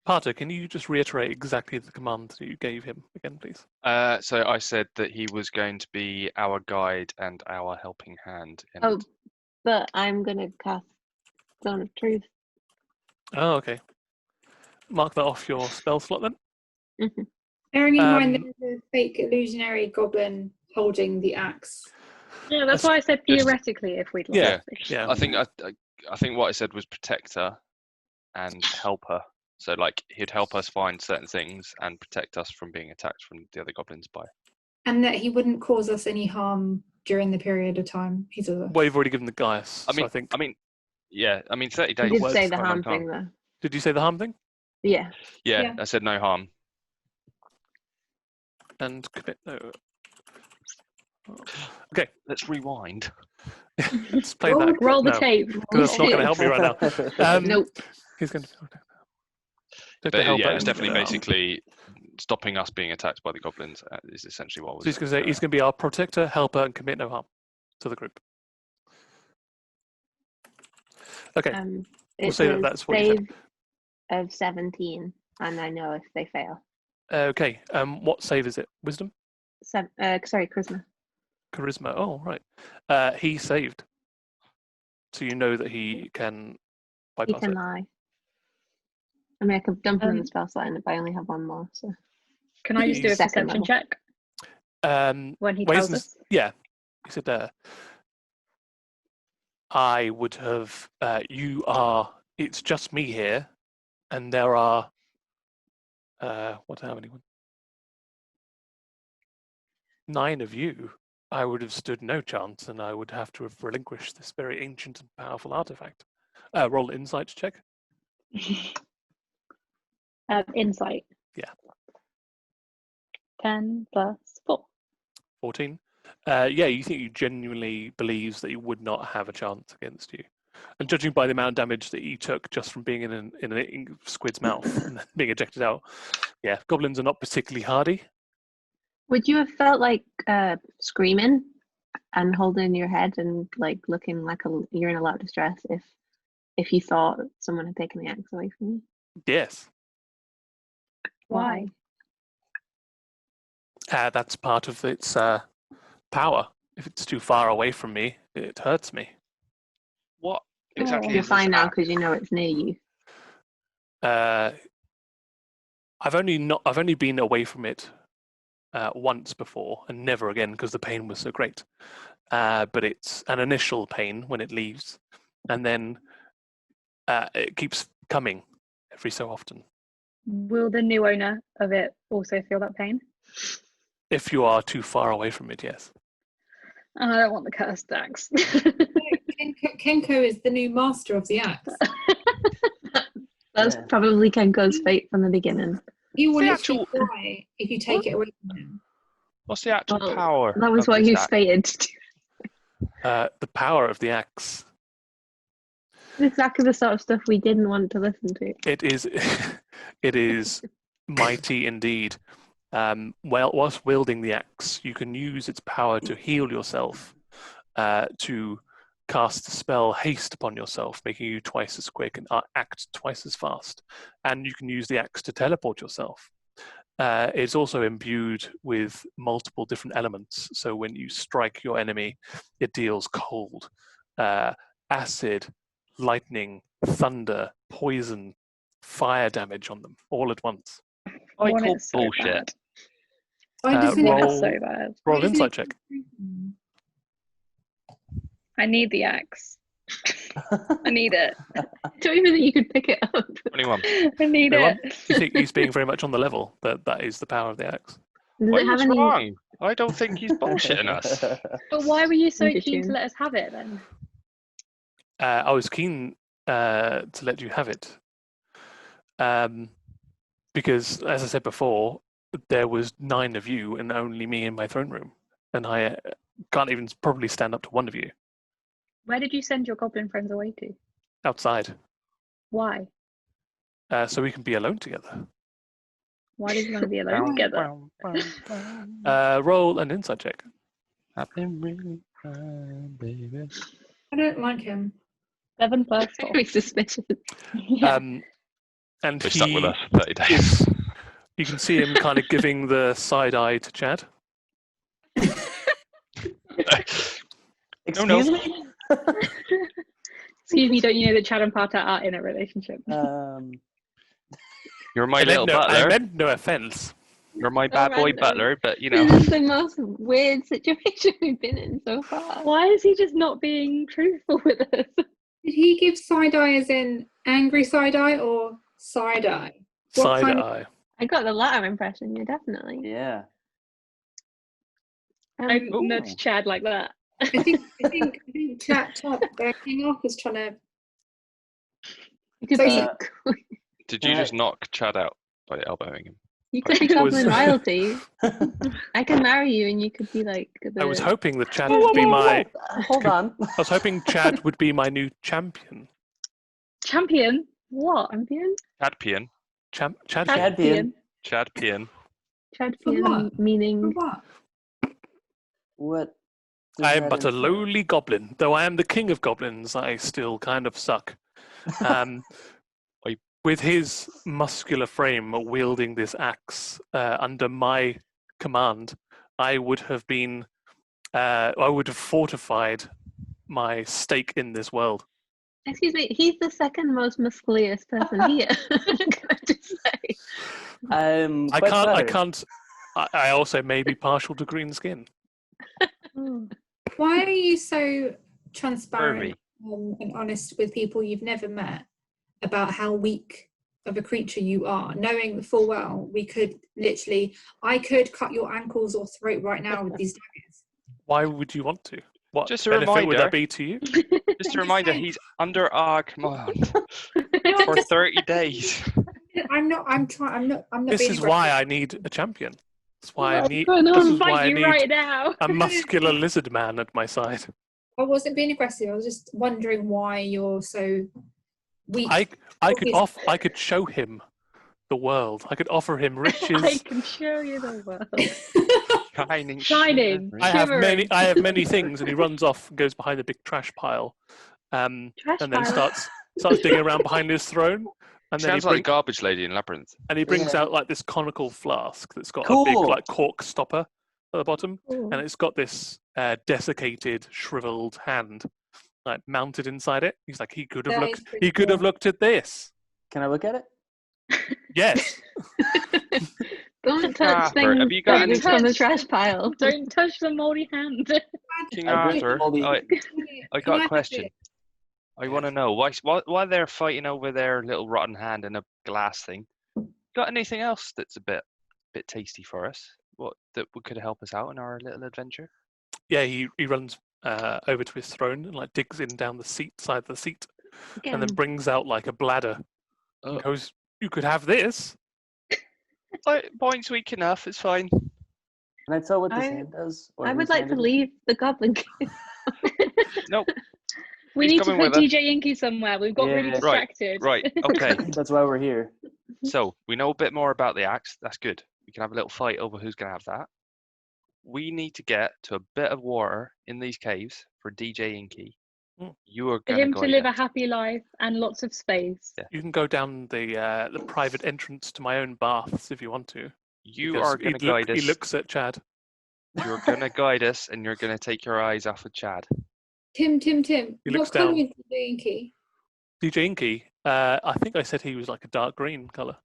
Parter, can you just reiterate exactly the command that you gave him again, please? So I said that he was going to be our guide and our helping hand. And Oh, but I'm gonna cast Stone of Truth. Oh, okay. Mark that off your spell slot then. Bearing in mind Um, there's a fake illusionary goblin holding the axe. Yeah, that's why I said Just- theoretically if we'd Yeah, lost. yeah. I think what I said was protect her and help her. So like he'd help us find certain things and protect us from being attacked from the other goblins by. And that he wouldn't cause us any harm during the period of time he's with us. Well, you've already given the Gaius. I mean, so I think. 30 You days. did words say is the quite a long harm time. thing though. Did you say the harm thing? Yeah. Yeah, Yeah. I said no harm. And commit no. Okay. Let's rewind. Let's play that. Roll the No, tape. because that's not going to help me right now. Nope. He's going to. But yeah, it's definitely basically stopping us being attacked by the goblins is essentially what was. So he's going to say he's going to be our protector, helper, and commit no harm to the group. Okay. It say says that's what you said. save of 17, and I know if they fail. Okay. What save is it? Wisdom? Sorry, charisma. Charisma. Oh, right. He saved. So you know that he can He bypass can it. lie. I mean, I could dump him in the spell slot, but I only have one more. So. Can I just do a Second perception level. check when he Ways tells and- us? Yeah. He said, I would have, it's just me here, and there are, how many? 9 of you. I would have stood no chance, and I would have to have relinquished this very ancient and powerful artifact. Roll an insight check. Insight. Yeah. 10 plus 4. 14. Yeah, you think he genuinely believes that he would not have a chance against you. And judging by the amount of damage that he took just from being in a squid's mouth and being ejected out, yeah, goblins are not particularly hardy. Would you have felt like screaming and holding your head and like looking like you're in a lot of distress if you thought someone had taken the axe away from you? Yes. Why? That's part of its power. If it's too far away from me, it hurts me. What exactly You're is this fine now axe? because you know it's near you. I've only been away from it once before, and never again because the pain was so great. But it's an initial pain when it leaves, and then it keeps coming every so often. Will the new owner of it also feel that pain? If you are too far away from it, yes. I don't want the cursed axe. Kenko is the new master of the axe. That's Yeah. probably Kenko's fate from the beginning. He will The literally die if you take it away from him. What's the actual Well, power? That was of what this he was axe? fated to do. The power of the axe. Exactly the sort of stuff we didn't want to listen to. It is, it is mighty indeed. Whilst wielding the axe, you can use its power to heal yourself, to cast the spell haste upon yourself, making you twice as quick and act twice as fast. And you can use the axe to teleport yourself. It's also imbued with multiple different elements. So when you strike your enemy, it deals cold, acid, lightning, thunder, poison, fire damage on them all at once. I want call it so bullshit. bad. Why doesn't it roll- have So bad. Roll an Why doesn't insight it- check. I need the axe. I need it. Don't even think you could pick it up. 21. I need Anyone? it. You think he's being very much on the level, that is the power of the axe. Does Why it have was any? wrong? I don't think he's bullshitting us. But why were you so Interesting. keen to let us have it then? I was keen to let you have it. Because, as I said before, there was 9 of you and only me in my throne room. And I can't even probably stand up to one of you Where did you send your goblin friends away to? outside. Why? So we can be alone together. Why did you want to be alone together? Roll an insight check. I've been really fine, baby. I don't like him. 7 plus 4. Very suspicious. Yeah. And They stuck with us for 30 days. you can see him kind of giving the side eye to Chad. Excuse me? Excuse me, don't you know that Chad and Pata are in a relationship? You're my I little meant butler. I meant no offense. You're my bad boy random. butler, but you know. This is the most weird situation we've been in so far. Why is he just not being truthful with us? Did he give side eye as in angry side eye or side eye? What Side kind of- eye. I got the latter impression, yeah, definitely. Yeah. Don't Ooh. nudge Chad like that. I think Chat King Off is trying to. It could So be. you- Did you just knock Chad out by elbowing him? You could be I was- goblin royalty. I can marry you, and you could be like. I was hoping that Chad Whoa, would be whoa, whoa, my. whoa. Hold on. I was hoping Chad would be my new champion. Champion? What? Champion. Chadpian. Chad. Chadpian. Chadpian. Champion For meaning. what? What? does I am that but a entail? lowly goblin, though I am the king of goblins. I still kind of suck. Oi. With his muscular frame wielding this axe under my command, I would have been. I would have fortified my stake in this world. Excuse me. He's the second most muscular person here. Can I just say? I Quite can't. I flattered. can't. I also may be partial to green skin. Why are you so transparent Pervy. and honest with people you've never met about how weak of a creature you are, knowing full well I could cut your ankles or throat right now with these daggers. Why would you want to? What Just a benefit would reminder. that be to you? Just I'm a reminder, saying. he's under our command No, I'm for just- 30 days. I'm not This being is why aggressive. I need a champion. That's why I What's need. going This on? is why I Fight you need right now. a muscular lizard man at my side. I wasn't being aggressive. I was just wondering why you're so weak. I could show him the world. I could offer him I riches. can show you the world. Shining. Shining. shimmering. I have many things, and he runs off and goes behind the big trash pile, Trash and then pile. starts digging around behind his throne, and then Sounds like Garbage Lady in Labyrinth. he brings Yeah. out like this conical flask that's got a big Cool. like cork stopper at the bottom, Ooh. and it's got this desiccated, shriveled hand like mounted inside it. He's like, he could have That looked. is pretty He could have cool. looked at this. Can I look at it? Yes. Don't touch Arthur, things have you got that any is from the touch- trash pile. Don't touch the moldy hand. King I bring Arthur, all the- I got a question. I want to know why they're fighting over their little rotten hand and a glass thing. Got anything else that's a bit tasty for us? What that could help us out in our little adventure? Yeah. He runs over to his throne and like digs in down the side of the seat, and then Again. brings out like a bladder. Oh. And goes, you could have this. Point's weak enough. It's fine. Can I tell what this I- hand does? or I would whose like hand to it is? leave the Goblin King. Nope. We He's need to coming put with us. DJ Inky somewhere. We've got really Yeah. Right, distracted. Right. Okay. That's why we're here. So we know a bit more about the axe. That's good. We can have a little fight over who's going to have that. We need to get to a bit of water in these caves for DJ Inky. Mm. You are For going him to guide live a us. happy life and lots of space. Yeah. You can go down the private entrance to my own baths if you want to. You because are going to guide us. He looks at Chad. You're going to guide us, and you're going to take your eyes off of Chad. Tim. He looks What colour down. is the Inky? DJ Inky, I think I said he was like a dark green colour.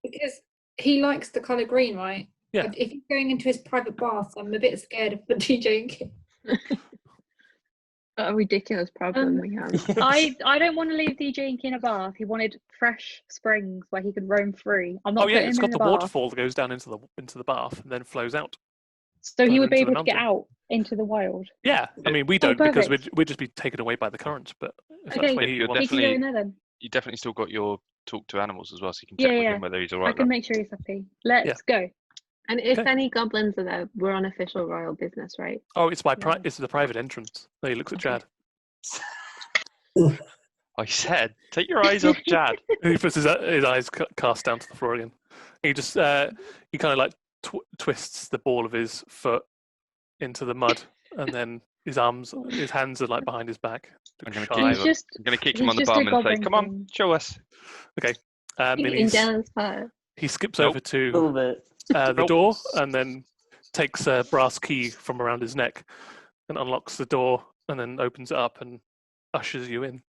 Because he likes the colour green, right? Yeah. But if he's going into his private bath, I'm a bit scared of the DJ Inky. What a ridiculous problem we have. I don't want to leave DJ Inky in a bath. He wanted fresh springs where he could roam free. I'm not Oh yeah, putting it's him got in the a bath. waterfall that goes down into the bath and then flows out. So he further would be into the able to get mountain. out into the wild. Yeah, I Yeah. mean we don't because perfect. we'd just be taken away by the current. But if that's Okay. where he You're wants, He can go in definitely- there then. You definitely still got your talk to animals as well, so you can Yeah, check with yeah. him whether he's all I right. can make sure he's happy. Let's go. And if Okay. any goblins are there, we're on official royal business, right? oh, it's Yeah. it's the private entrance. There, he looks at Okay. Chad. I said, take your eyes off Chad. And he puts his eyes cast down to the floor again. He just he kind of like twists the ball of his foot into the mud, and then his hands are like behind his back. I'm gonna Shy, keep He's but- just I'm going to kick him He's on the just a bum and say, goblin come on, king. show us. and In he's, jealous part. he skips Nope. over A to little bit. the Nope. door and then takes a brass key from around his neck and unlocks the door and then opens it up and ushers you in.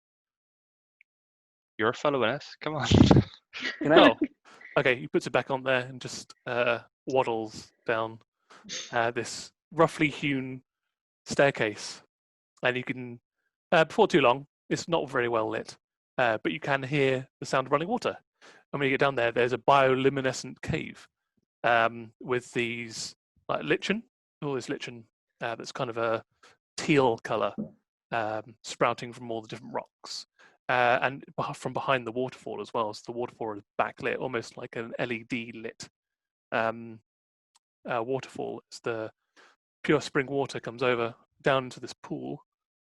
You're following us. Come on. Can I? Oh, okay. He puts it back on there and just waddles down this roughly hewn staircase, and you can, before too long, it's not very well lit, but you can hear the sound of running water. And when you get down there, there's a bioluminescent cave with these like lichen, all this lichen that's kind of a teal color sprouting from all the different rocks. And from behind the waterfall as well. So the waterfall is backlit, almost like an LED lit waterfall as the pure spring water comes over down into this pool,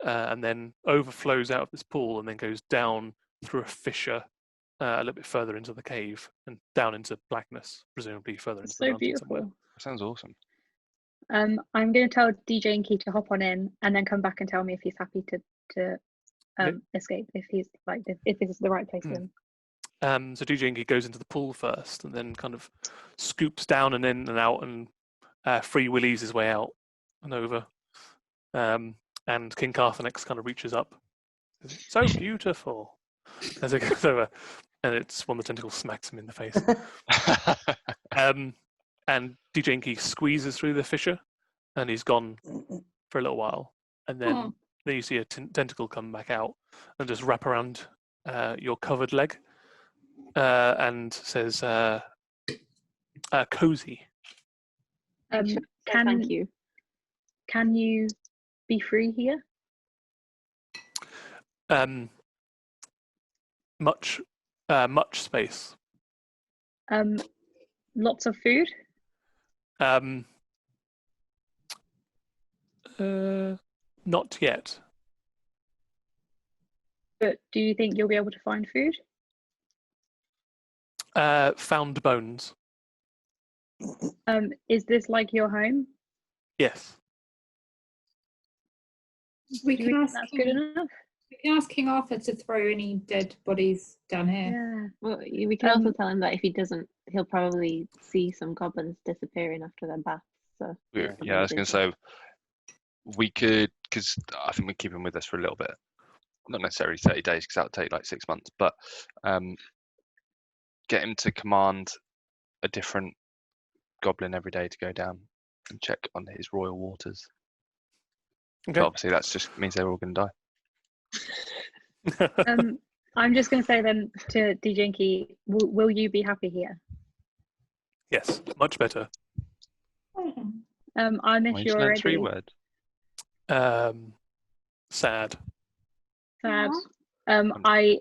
and then overflows out of this pool and then goes down through a fissure a little bit further into the cave and down into blackness, presumably further into It's the so mountain somewhere. beautiful. Sounds awesome. I'm going to tell DJ and Key to hop on in and then come back and tell me if he's happy to escape, if he's like if this is the right place for him. So DJ Inky goes into the pool first and then kind of scoops down and in and out and free willies his way out and over. And King Carthanex kind of reaches up. It's so beautiful. As it goes over, and it's one of the tentacles smacks him in the face. And DJ Inky squeezes through the fissure, and he's gone for a little while. And then you see a tentacle come back out and just wrap around your covered leg and says, cozy. Thank you. Can you be free here? Much space. Lots of food? Not yet. But do you think you'll be able to find food? Found bones. Is this like your home? Yes. We Do you can think ask that's good enough? We can ask King Arthur to throw any dead bodies down here. Yeah. Well, we can also tell him that if he doesn't, he'll probably see some goblins disappearing after their baths. So Yeah, I was going to say, we could, because I think we keep him with us for a little bit. Not necessarily 30 days, because that would take like 6 months, but get him to command a different goblin every day to go down and check on his royal waters. Okay. But obviously, that just means they're all going to die. I'm just going to say then to DJ and Key, will you be happy here? Yes, much better. I miss Well, you he's learned already. 3 words. Sad. Sad. I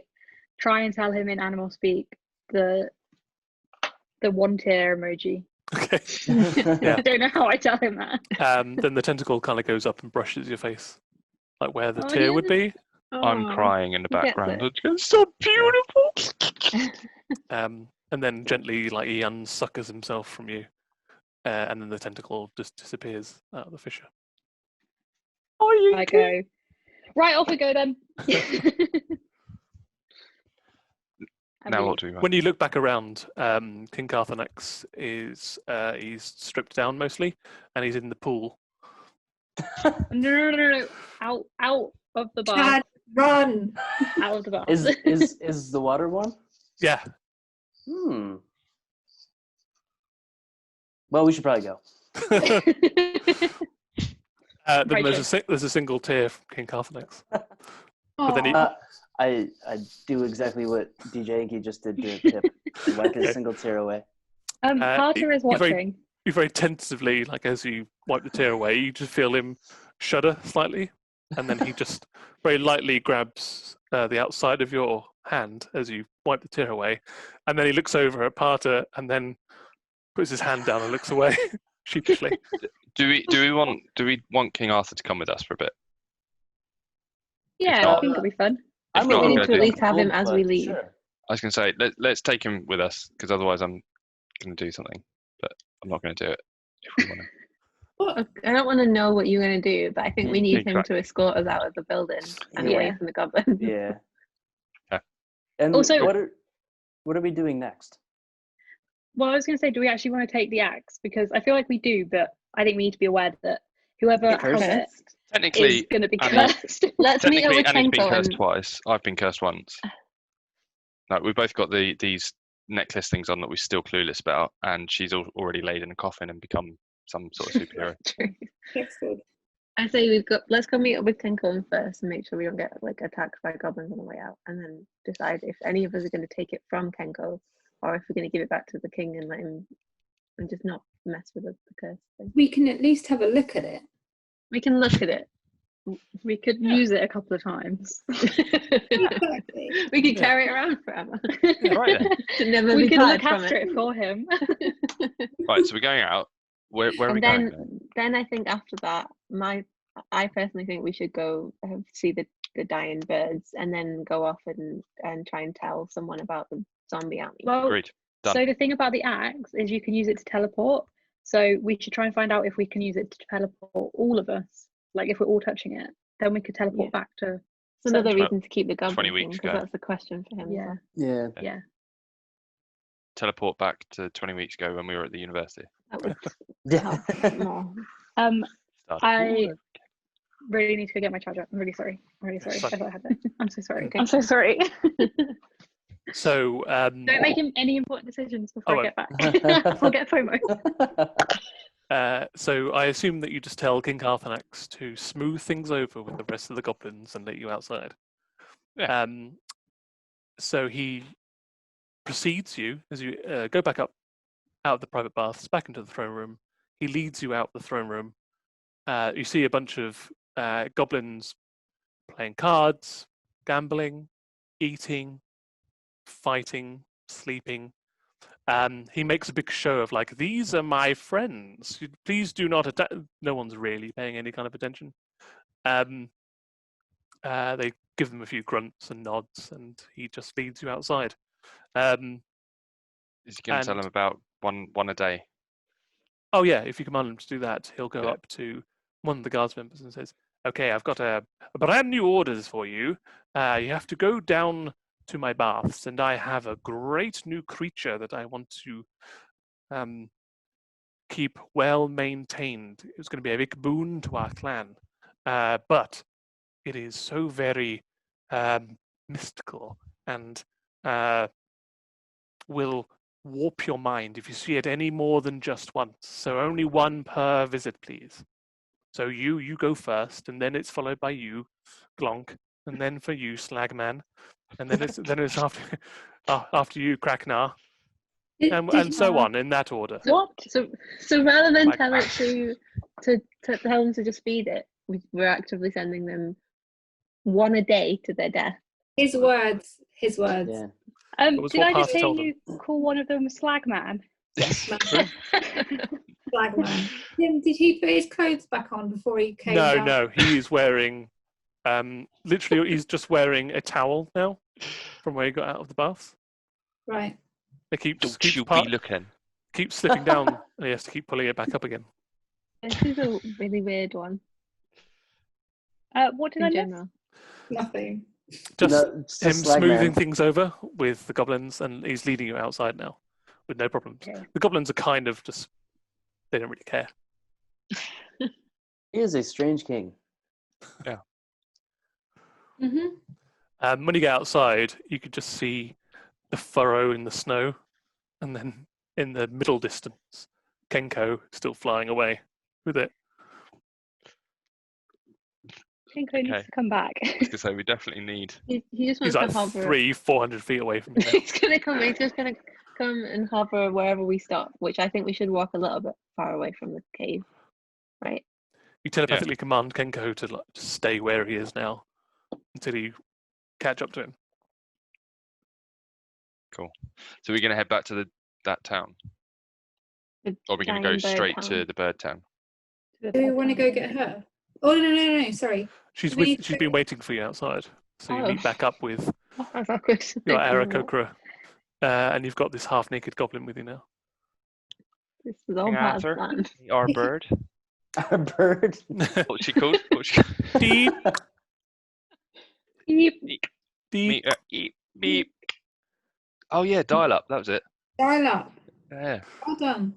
try and tell him in animal speak the one tear emoji. Okay. I don't know how I tell him that. Then the tentacle kind of goes up and brushes your face, like where the Oh, tear would be. I'm crying in the he gets background. it. It's so beautiful. And then gently, like he unsuckers himself from you, and then the tentacle just disappears out of the fissure. I go, right, off we go then. Now what do we want? When you look back around, King Carthanex is he's stripped down mostly, and he's in the pool. No. Out of the bar. Dad, run! Out of the bar. Is the water warm? Yeah. Well, we should probably go. Then there's a single tear from King Carthanex. But then he, I do exactly what DJ Inky just did to Pip. Wipe his single tear away. Carter is watching. you very tentatively, like as you wipe the tear away, you just feel him shudder slightly, and then he just very lightly grabs the outside of your hand as you wipe the tear away, and then he looks over at Parter and then puts his hand down and looks away sheepishly. Do we want King Arthur to come with us for a bit? Yeah, not- I think it'll be fun. If not, we I'm need gonna to at do- least have him as we But leave. sure. I was going to say, let's take him with us, because otherwise I'm going to do something, but I'm not going to do it if we want to. I don't want to know what you're going to do, but I think we need him Exactly. to escort us out of the building and Yeah. away from the goblins. Yeah. Okay. And Also- what are we doing next? Well, I was going to say, do we actually want to take the axe? Because I feel like we do, but I think we need to be aware that whoever Get has cursed. it is Technically, going to be Anna- cursed. Let's meet up technically, with Annie's been Kenko cursed and twice. I've been cursed once. No, we've both got these necklace things on that we're still clueless about, and she's already laid in a coffin and become some sort of superhero. Excellent. I say let's go meet up with Kenko first and make sure we don't get like attacked by goblins on the way out, and then decide if any of us are going to take it from Kenko or if we're going to give it back to the king and let him and just not mess with the curse thing. We can at least have a look at it. We can look at it. We could use it a couple of times. Exactly. We could carry it around forever. Yeah, right then. To never We be could tired look from after it. it for him. Right, so we're going out. Where are we And going? then I think after that, I personally think we should go see the dying birds, and then go off and try and tell someone about the zombie army. Well, Agreed. Done. so the thing about the axe is you can use it to teleport. So we should try and find out if we can use it to teleport all of us. Like if we're all touching it, then we could teleport back to. It's another certain- reason to keep the goblin 20 thing, weeks because ago. that's the question for him. as Yeah. well. Yeah. Yeah. Teleport back to 20 weeks ago when we were at the university. That would Yeah. help more. Started. I really need to go get my charger. I'm really sorry. I'm really sorry. I Fine. thought I had it. I'm so sorry. Okay. I'm so sorry. So, Don't make any important decisions before Oh, I get back. I'll get FOMO. so I assume that you just tell King Carthanax to smooth things over with the rest of the goblins and let you outside. Yeah. So he precedes you as you go back up out of the private baths, back into the throne room. He leads you out the throne room. You see a bunch of goblins playing cards, gambling, eating, fighting, sleeping. He makes a big show of like, these are my friends. Please do not attack. No one's really paying any kind of attention. They give them a few grunts and nods, and he just leads you outside. Is he going to tell and- them about one a day? Oh yeah, if you command him to do that, he'll go Yeah. up to one of the guards members and says, "Okay, I've got a brand new orders for you. You have to go down to my baths, and I have a great new creature that I want to keep well maintained. It's going to be a big boon to our clan, but it is so very mystical and will warp your mind if you see it any more than just once. So only one per visit, please. So you go first, and then it's followed by you, Glonk, and then for you, Slagman, and then it's after you, Kraknar, and so on in that order. What? So rather than Like- tell it to tell them to just feed it, we're actively sending them one a day to their death. His words. His words. Yeah. was Did what I just Past hear told you call one of them Slagman? Yes. Flag man. Did he put his clothes back on before he came down? No, he is wearing, literally, he's just wearing a towel now from where he got out of the bath. Right. It keeps Don't you keeps, be looking. keeps slipping down, and he has to keep pulling it back up again. This is a really weird one What did I in miss? general. Nothing. Just No, it's him just Slagman. smoothing things over with the goblins, and he's leading you outside now with no problems. Okay. The goblins are kind of just, they don't really care. He is a strange king. Mm-hmm. When you get outside, you could just see the furrow in the snow, and then in the middle distance, Kenko still flying away with it. Kenko needs Okay. to come back. I was going to say, we definitely need. He just He's wants like to hover. 300-400 feet away from you now. He's gonna come. He's just gonna come and hover wherever we stop, which I think we should walk a little bit far away from the cave, right? You telepathically command Kenko to like, just stay where he is now until you catch up to him. So we're going to head back to that town? The Or are we going to go dying bird straight town. to the bird town? Do we want to go get her? Oh, no, sorry. She's We need she's to- been waiting for you outside, so you Oh. meet back up with Oh, that's awkward. your Thank you very much. Aarakocra, and you've got this half-naked goblin with you now. This is all King part of the Arthur. plan. Our bird. Our bird. What's she called? What's she Beep, Beep. beep. Beep, beep, beep. Oh yeah, dial up. That was it. Dial up. Yeah. Well done.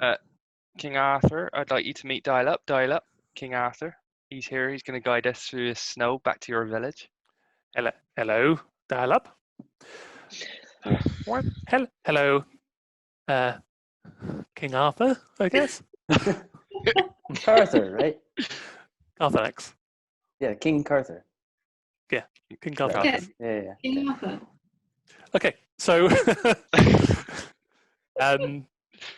King Arthur, I'd like you to meet Dial Up. Dial Up. King Arthur. He's here. He's going to guide us through the snow back to your village. Hello, dial up. What? Hello, King Arthur, I guess. Carther, right? Arthur X. Yeah, King Carther. King Arthur. Yeah. Yeah. King Arthur. Okay, so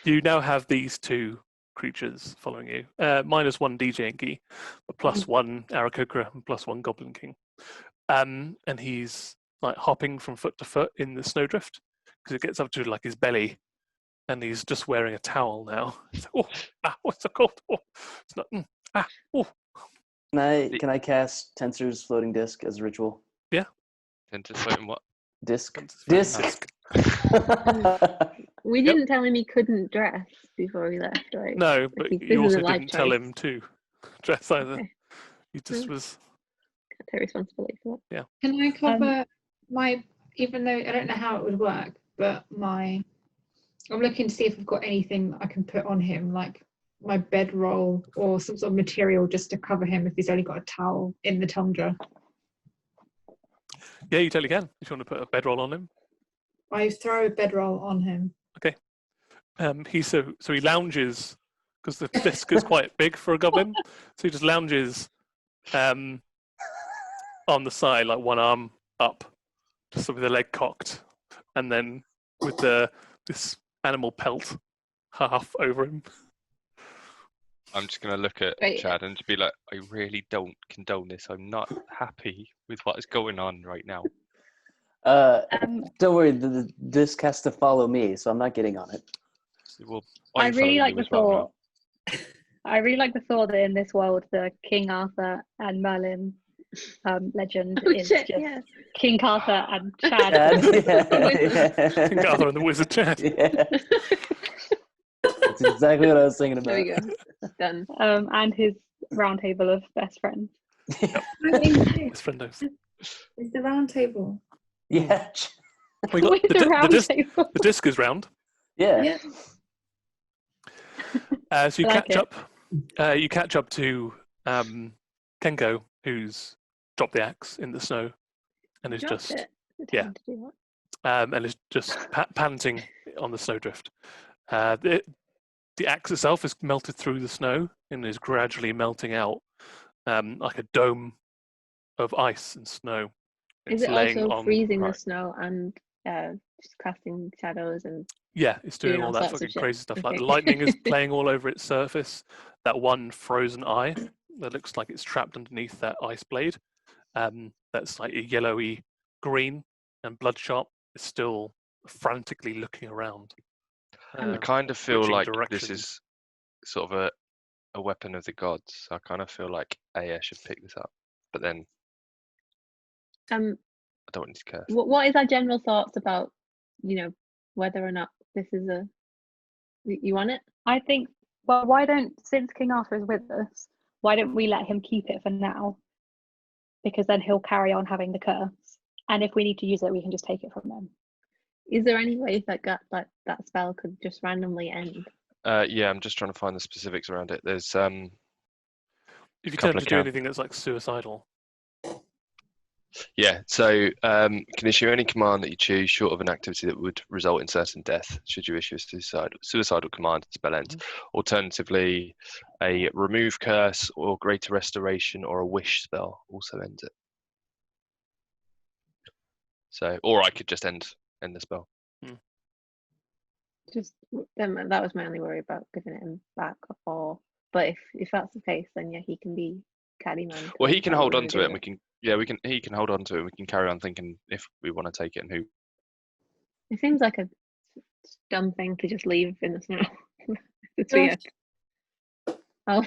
you now have these two creatures following you. -1 DJ Inky, but +1 Aarakocra and +1 Goblin King. And he's like hopping from foot to foot in the snowdrift because it gets up to like his belly, and he's just wearing a towel now. He's like, what's so cold? Oh, it's not. Can I cast Tensor's floating disc as a ritual? Yeah. Tensor's floating what? Disc. Disc. We didn't tell him he couldn't dress before he left, right? No, but This you is a also life didn't tell choice. him to dress either. Okay. He just was. Can't take responsibility for that. Can I cover my, even though I don't know how it would work, but I'm looking to see if I've got anything that I can put on him, like my bedroll or some sort of material just to cover him if he's only got a towel in the tundra. Yeah, you totally can. If you want to put a bedroll on him. I throw a bedroll on him. Okay. He lounges because the disc is quite big for a goblin. So he just lounges on the side, like one arm up, just with the leg cocked, and then with this animal pelt half over him. I'm just going to look at Right. Chad and just be like, I really don't condone this. I'm not happy with what is going on right now. Don't worry, the disc has to follow me, so I'm not getting on it. Well, I I'm really following like you the as well now. thought. I really like the thought that in this world, the King Arthur and Merlin legend Oh, is shit, just yeah. King Arthur and Chad. King Arthur and the Wizard Chad. Yeah. That's exactly what I was thinking about. There we go. Done. And his round table of best friends. His friendos. It's the round table. Yeah. We got With the, the the, round disc, table. the disc is round. Yeah. So you I like catch up. You catch up to Kenko, who's dropped the axe in the snow, and is Dropped just it. The yeah. time to do that. And is just panting on the snowdrift. The axe itself is melted through the snow and is gradually melting out like a dome of ice and snow. Is It's it laying also on- freezing right. the snow and just casting shadows and Yeah, it's doing doing all all that sorts of fucking shit? crazy stuff. Like Okay. the lightning is playing all over its surface. That one frozen eye that looks like it's trapped underneath that ice blade. That's like a yellowy green and bloodshot is still frantically looking around. I kind of feel switching like this directions. is sort of a weapon of the gods. I kind of feel like Aya should pick this up, but then I don't want to curse. what is our general thoughts about whether or not this is you want it? I think, well, since King Arthur is with us, why don't we let him keep it for now? Because then he'll carry on having the curse. And if we need to use it, we can just take it from them. Is there any way that spell could just randomly end? Yeah, I'm just trying to find the specifics around it. There's If you couple turn of to do count- anything that's like suicidal, yeah, so can issue any command that you choose short of an activity that would result in certain death should you issue a suicidal command and spell ends. Alternatively, a remove curse or greater restoration or a wish spell also ends it. So, or I could just end the spell. Just that was my only worry about giving it him back. But if that's the case, then yeah, he can be Caddyman. Well, he can hold on to it, and we can. Yeah, he can hold on to it. And we can carry on thinking if we want to take it and who. It seems like a dumb thing to just leave in the snow. It's Yeah. weird. Oh.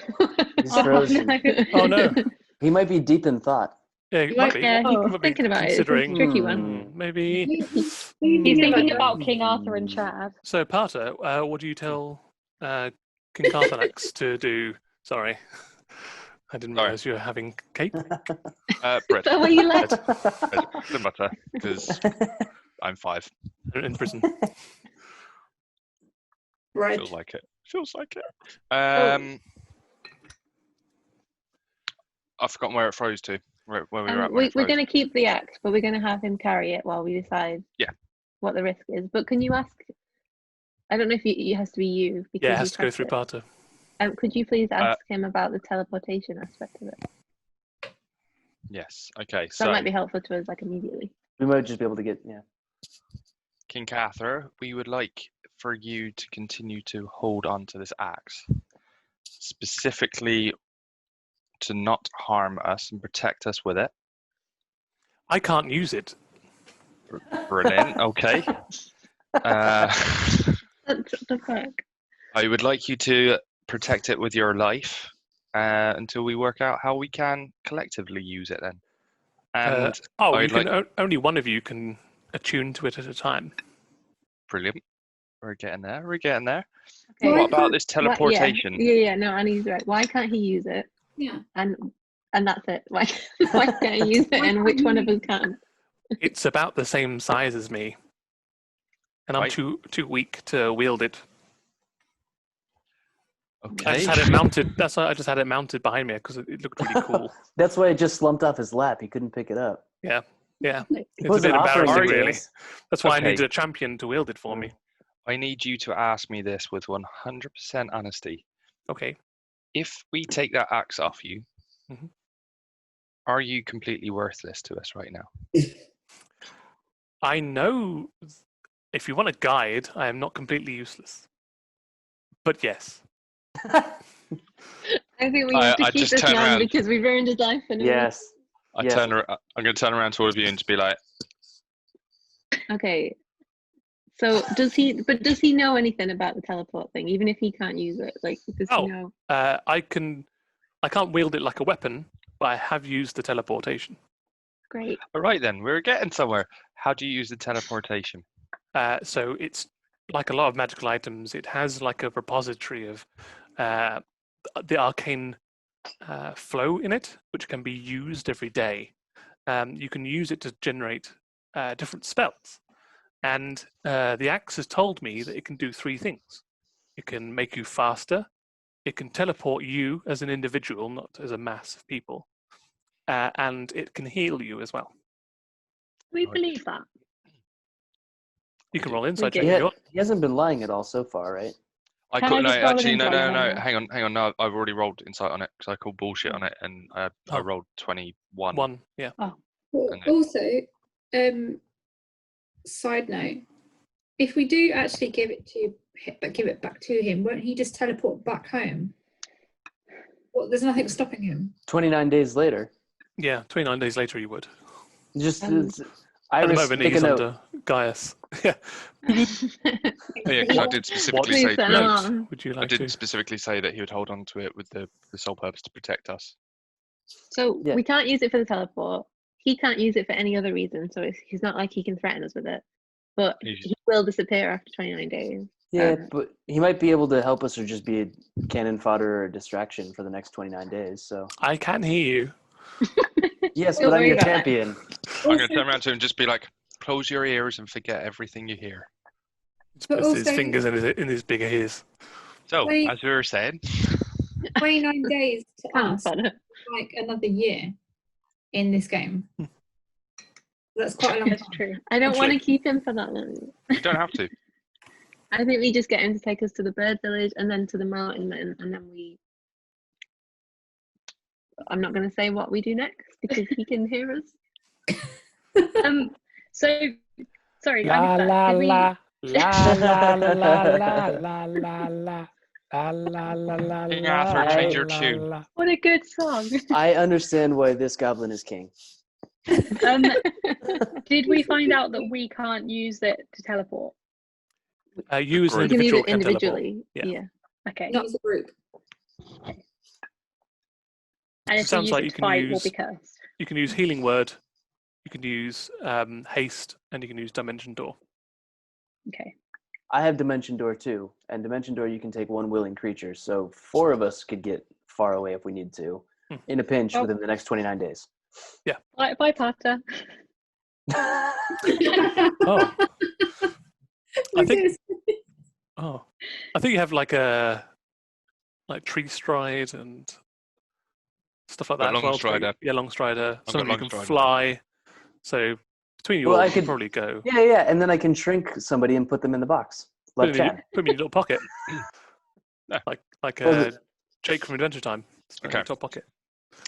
He's frozen. Oh, no. He might be deep in thought. yeah, it might be. Yeah, He he's might be thinking about it. It's a considering tricky one. maybe. He's Hmm. thinking about King Arthur and Chad. So, Parter, what do you tell King Carthanax to do? Sorry, I didn't Sorry. realise you were having cake. Bread. So what you left? Doesn't matter because I'm 5. In prison. Bread. Feels like it. Feels like it. I've forgotten where it froze to. Where we were at. when We're it froze. going to keep the axe, but we're going to have him carry it while we decide what the risk is. But can you ask? I don't know if it has to be you. Because Yeah, it you has to go cast through it. Parter. Could you please ask him about the teleportation aspect of it? Yes. Okay. That So might be helpful to us, like immediately. We might just be able to get King Arthur, we would like for you to continue to hold on to this axe. specifically to not harm us and protect us with it. I can't use it. Brilliant. Okay. What the fuck? I would like you to protect it with your life until we work out how we can collectively use it then. And Only one of you can attune to it at a time. brilliant. We're getting there. We're getting there. Okay. What about this teleportation? Yeah. No, Annie's right. Why can't he use it? Yeah. And that's it. Why can't he use it? And which one of us can? It's about the same size as me, and I'm Right. too weak to wield it. I Okay. just had it mounted. That's why I just had it mounted behind me because it looked really cool. That's why it just slumped off his lap. He couldn't pick it up. Yeah, It it's a wasn't bit offering embarrassing, it to really. us. That's why I Okay. needed a champion to wield it for me. I need you to ask me this with 100% honesty. Okay. If we take that axe off you, Mhm. are you completely worthless to us right now? I know if you want a guide, I am not completely useless. But yes. I think we need to I keep just this turn man around. because we've ruined his life. And Yes. I'm Yes. going to turn around to all of you and just be like, Okay. So does he know anything about the teleport thing? Even if he can't use it, like does he know? I can't wield it like a weapon, but I have used the teleportation. Great. all right then, we're getting somewhere. How do you use the teleportation? So it's like a lot of magical items. It has like a repository of the arcane flow in it, which can be used every day. You can use it to generate different spells. And the axe has told me that it can do three things. It can make you faster. It can teleport you as an individual, not as a mass of people. And it can heal you as well. We Right. believe that. You can roll inside do. check if you want. He hasn't been lying at all so far, right? I Can call, I no, just roll an actually, no. insight? Hang on. No, I've already rolled insight on it because I called bullshit on it, and I Oh. rolled 21. One, yeah. Well, And also, side note, if we do actually give it back to him, won't he just teleport back home? Well, there's nothing stopping him. 29 days later. Yeah, 29 days later you would. Just Um, it's- At the Iris, moment make a he's note. under Gaius. Yeah. Oh, yeah, because I did specifically Please say send Note, him on. would you I like did to? specifically say that he would hold on to it with the sole purpose to protect us. So Yeah. we can't use it for the teleport. He can't use it for any other reason. So he's not like he can threaten us with it. But He's- he will disappear after 29 days. Yeah, but he might be able to help us or just be a cannon fodder or a distraction for the next 29 days. So I can hear you. yes, Don't but I'm worry your about that. champion. I'm going to turn around to him and just be like, close your ears and forget everything you hear. Just But puts his also- fingers in his big ears. So, Wait. as we were saying, 29 days to Can't us, fun it. like another year in this game. That's quite a long It's time. true. I don't want to Actually- keep him for that long. you don't have to. I think we just get him to take us to the bird village and then to the mountain, and then we. I'm not going to say what we do next because he can hear us. So sorry, La I missed la that. Did we- la la la la la la la la la. La la la la King la, Arthur, change your la, tune. la. What a good song. I understand why this goblin is king. Did we find out that we can't use it to teleport? You as an We can use individual it can teleport. individually. Yeah. Yeah. Okay. Not as a group. And if Sounds we use like it you to can fight, we'll use- be cursed. You can use healing word. You can use haste, and you can use dimension door. Okay. I have Dimension Door too, and Dimension Door you can take one willing creature, so 4 of us could get far away if we need to, Hmm. in a pinch Oh. within the next 29 days. Bye, Potter. Oh, I think- Yes. oh, I think you have like tree stride and stuff like Got that. as long well. strider. Yeah, long strider. I've Some of got you can long strider. fly. So between you Well, all, I you could could- probably go. Yeah, and then I can shrink somebody and put them in the box, Put like them in your- Chad. put them in your little pocket. Yeah. like Well, Jake from Adventure Time. It's in Okay. your top pocket.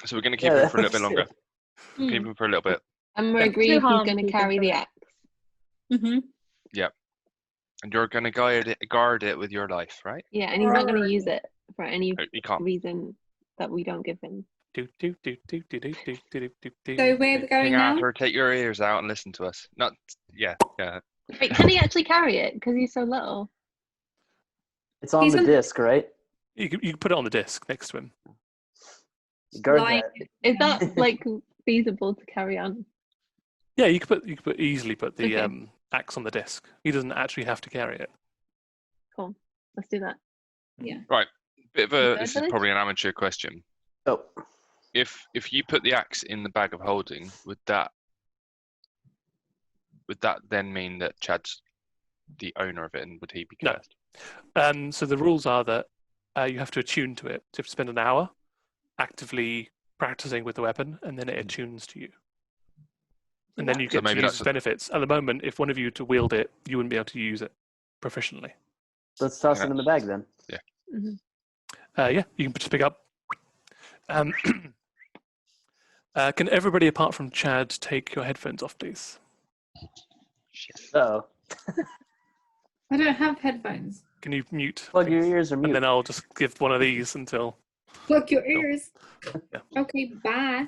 So we're going to keep Yeah, him for a little bit that's longer. Hmm. Keep him for a little bit. And we're Yeah. agreed No he's harm going to people carry for the it. axe. Mm-hmm. And you're going to guard it with your life, right? Yeah, and he's not going to use it. for any You can't. reason that we don't give him. Do, do, do, do, do, do, do, do, do, do, So where are we going Hang now? out her, take your ears out and listen to us. Not, yeah. Wait, can he actually carry it? Because he's so little. It's on He's the on- disc, right? You can put it on the disc next to him. Guard Lying. that. Is that like feasible to carry on? Yeah, you could easily put the Okay. axe on the disc. He doesn't actually have to carry it. Cool. Let's do that. Yeah. Bit of Third a. This is village? probably an amateur question. Oh, If you put the axe in the bag of holding, would that then mean that Chad's the owner of it, and would he be No. cursed? So the rules are that you have to attune to it. So you have to spend an hour actively practicing with the weapon, and then it attunes to you. And then you So get to maybe use that's its benefits. At the moment, if one of you were to wield it, you wouldn't be able to use it proficiently. let's toss Yeah. it in the bag then. Hmm. Yeah, you can just pick up. Can everybody apart from Chad take your headphones off, please? Shit. Oh, I don't have headphones. Can you mute? plug your please? ears or And mute. then I'll just give one of these until. Plug your ears. Yeah. Okay, bye.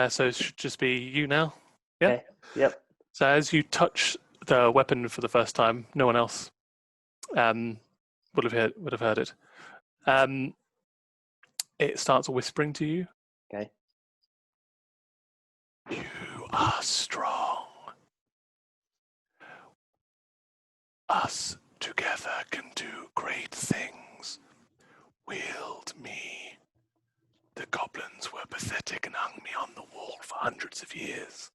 So it should just be you now. Yeah. Okay. Yep. So as you touch the weapon for the first time, no one else would have heard it. It starts whispering to you. Okay. You are strong. Us together can do great things. Wield me. The goblins were pathetic and hung me on the wall for hundreds of years.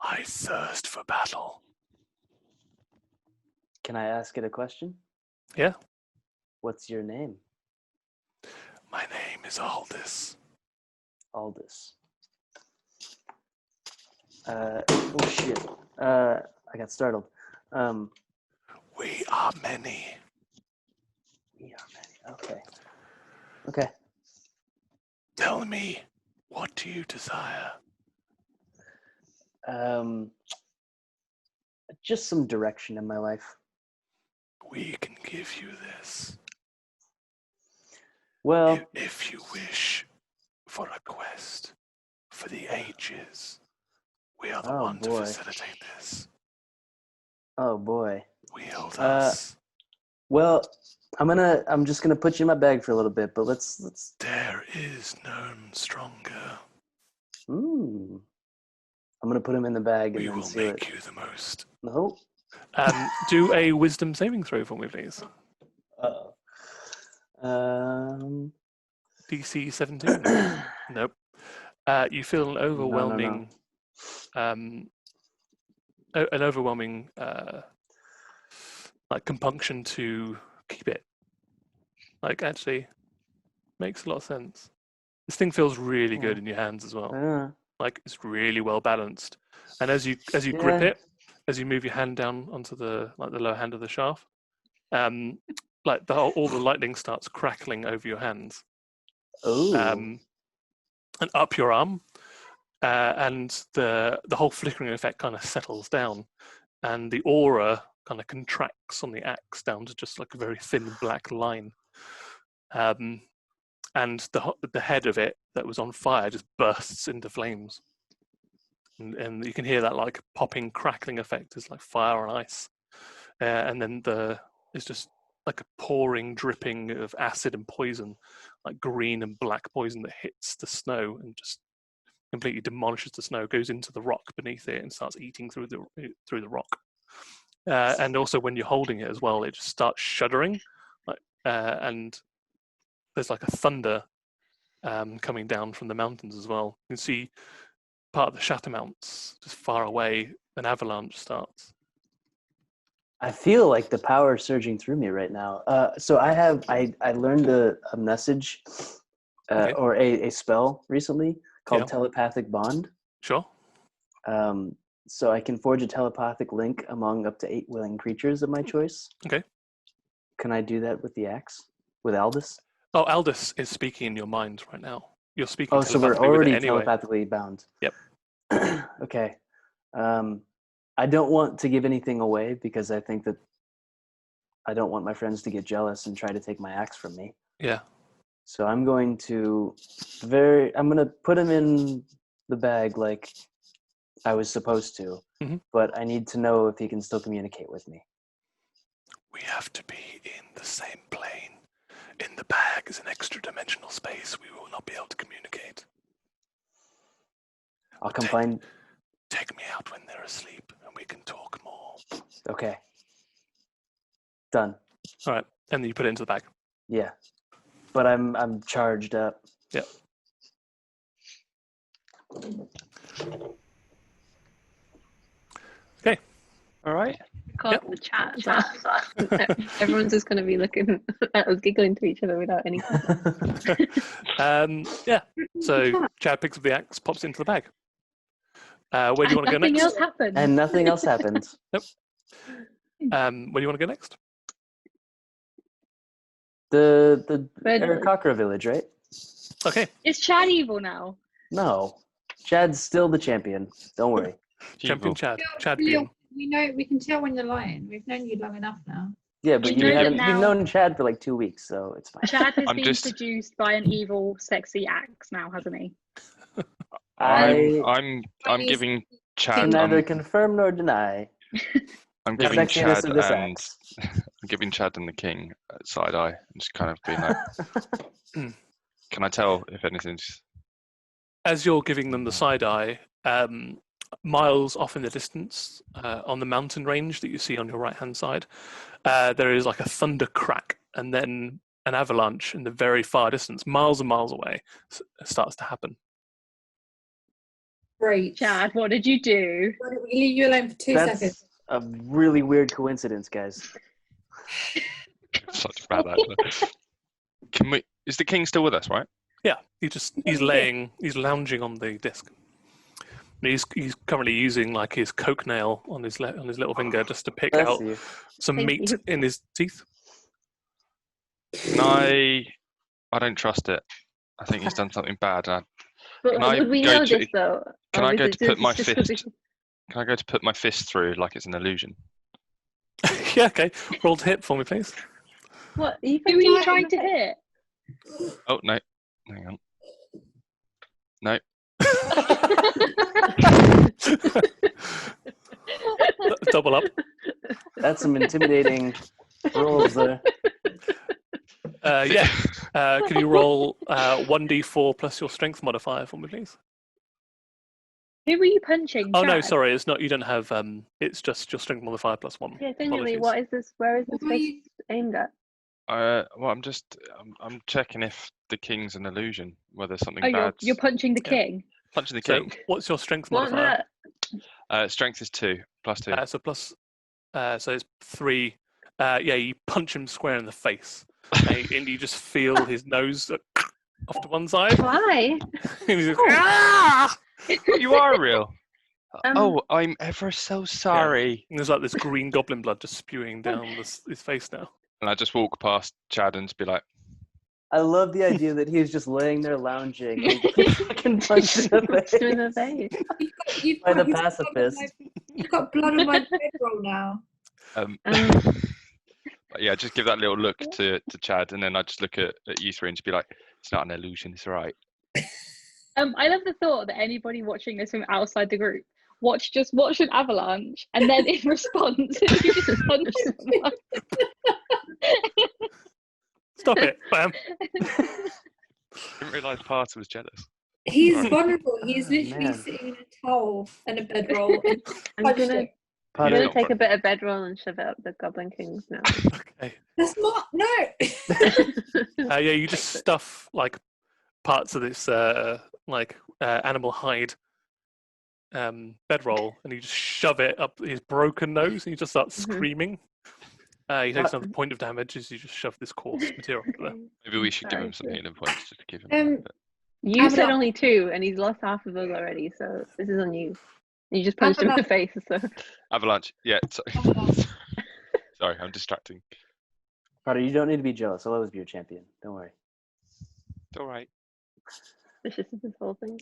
I thirst for battle. Can I ask it a question? Yeah. What's your name? My name is Aldice. Aldice. Oh shit. I got startled. We are many. We are many. Okay. Okay. Tell me, what do you desire? Just some direction in my life. We can give you this. Well, If you wish for a quest for the ages, we are the Oh, one to boy. facilitate this. oh boy. Wield Uh, us. Well, I'm just gonna put you in my bag for a little bit, but let's. There is none stronger. I'm gonna put him in the bag and We then will seal make it. you the most. No. Do a wisdom saving throw for me, please. Uh-oh. DC 17. Nope. You feel an overwhelming, an overwhelming like compunction to keep it. Like actually, makes a lot of sense. This thing feels really good in your hands as well. Like it's really well balanced. And as you grip Yeah. it, as you move your hand down onto the lower hand of the shaft, like all the lightning starts crackling over your hands. Oh. And up your arm, and the whole flickering effect kind of settles down, and the aura kind of contracts on the axe down to just like a very thin black line, and the head of it that was on fire just bursts into flames, and you can hear that like popping crackling effect as like fire on ice, and then it's just like a pouring dripping of acid and poison, like green and black poison that hits the snow and just completely demolishes the snow, goes into the rock beneath it and starts eating through the rock. And also when you're holding it as well, it just starts shuddering, like, and there's like a thunder coming down from the mountains as well. You can see part of the Shatter Mounts just far away. An avalanche starts. I feel like the power is surging through me right now. So I learned a message Okay. or a spell recently called Yeah. Telepathic Bond. Sure. So I can forge a telepathic link among up to 8 willing creatures of my choice. Okay. Can I do that with the axe? With Aldice? Oh, Aldice is speaking in your mind right now. You're speaking Oh, so we're telepathically with already it anyway. telepathically bound. Yep. I don't want my friends to get jealous and try to take my axe from me. Yeah. So I'm going to put him in the bag like I was supposed to, but I need to know if he can still communicate with me. We have to be in the same plane. In the bag is an extra dimensional space. We will not be able to communicate. I'll come find. Take me out when they're asleep, and we can talk more. Okay. Done. All right, and then you put it into the bag. Yeah, but I'm charged up. Yep. Okay. All right. Caught the chat. Everyone's just going to be looking at us giggling to each other without any. Yeah. So Chad picks up the axe, pops it into the bag. Where do you want to go next? Nothing else happened. And nothing else happens. Nope. Where do you want to go next? The Red Aarakocra village, right? Okay. Is Chad evil now? No, Chad's still the champion. Don't worry. Champion Chad. Chad Leo, Bean. we can tell when you're lying. We've known you long enough now. Yeah, but You know that you've now- known Chad for like 2 weeks, so it's fine. Chad has I'm been just- seduced by an evil, sexy axe now, hasn't he? I'm Chinese- giving Can Chad. neither confirm nor deny I'm the giving sexiness Chad of this and axe. I'm giving Chad and the king a side eye. I'm just kind of being like, can I tell if anything's? As you're giving them the side eye, miles off in the distance, on the mountain range that you see on your right-hand side, there is like a thunder crack, and then an avalanche in the very far distance, miles and miles away, starts to happen. Great. Chad, what did you do? Why don't we leave you alone for 2 That's seconds? a really weird coincidence, guys. Such a bad actor. Can we? Is the king still with us? Right? Yeah, he's lounging on the disc. He's currently using like his coke nail on his little finger just to pick Bless out you. some Thank meat you. in his teeth. Can I don't trust it. I think he's done something bad. But Can I would we go know to- this though? Can Or I was go it to put just- my just 'cause fist? Can I go to put my fist through like it's an illusion? Yeah, okay. Roll to hit for me, please. What? You Who are you can trying to hit? Oh no, hang on. No, Double up. That's some intimidating rolls there. Yeah. Can you roll 1d4 plus your strength modifier for me, please? Who were you punching? Oh no, Chad? sorry, it's not. You don't have. It's just your strength modifier plus 1. Yeah, genuinely, Apologies. what is this? Where is this What were fist you- aimed at? well, I'm checking if the king's an illusion, whether something Oh, bad. you're punching the Yeah. king. punching the So, king. what's your strength What modifier? Strength is 2 plus 2. So plus. So it's 3. Yeah, you punch him square in the face, and you just feel his nose off to one side. Why? And he's like, Oh. "Ah!" You are real. Um, Oh, I'm ever so sorry. And there's like this green goblin blood just spewing down his face now. And I just walk past Chad and just be like, I love the idea that he's just laying there lounging and fucking punched in the Punched him in face. the face. You've By the got pacifist. You've got blood on my bedroll now. but yeah, just give that little look to Chad, and then I just look at you three and just be like, it's not an illusion, it's all right. I love the thought that anybody watching this from outside the group watch an avalanche, and then in response, you just punch someone. Stop it, bam. Didn't realise Parter was jealous. He's Sorry. vulnerable. He's literally man. sitting in a towel and a bedroll. And I'm punched gonna, him. I'm Yeah, gonna not take for- a bit of bedroll and shove it up the Goblin King's nose. Okay. That's not no. Yeah, you just stuff like parts of this animal hide bedroll, and you just shove it up his broken nose, and you just start screaming. He takes another point of damage as you just shove this coarse material up there. Maybe we should give him Sorry. some healing points just to give him. a bit. You said Avalanche. only 2, and he's lost half of us already, so this is on you. You just punched him in the face, so Avalanche. Yeah. Sorry. Avalanche. Sorry, I'm distracting. Carter, you don't need to be jealous. I'll always be your champion. Don't worry. It's all right. vicious is this whole thing.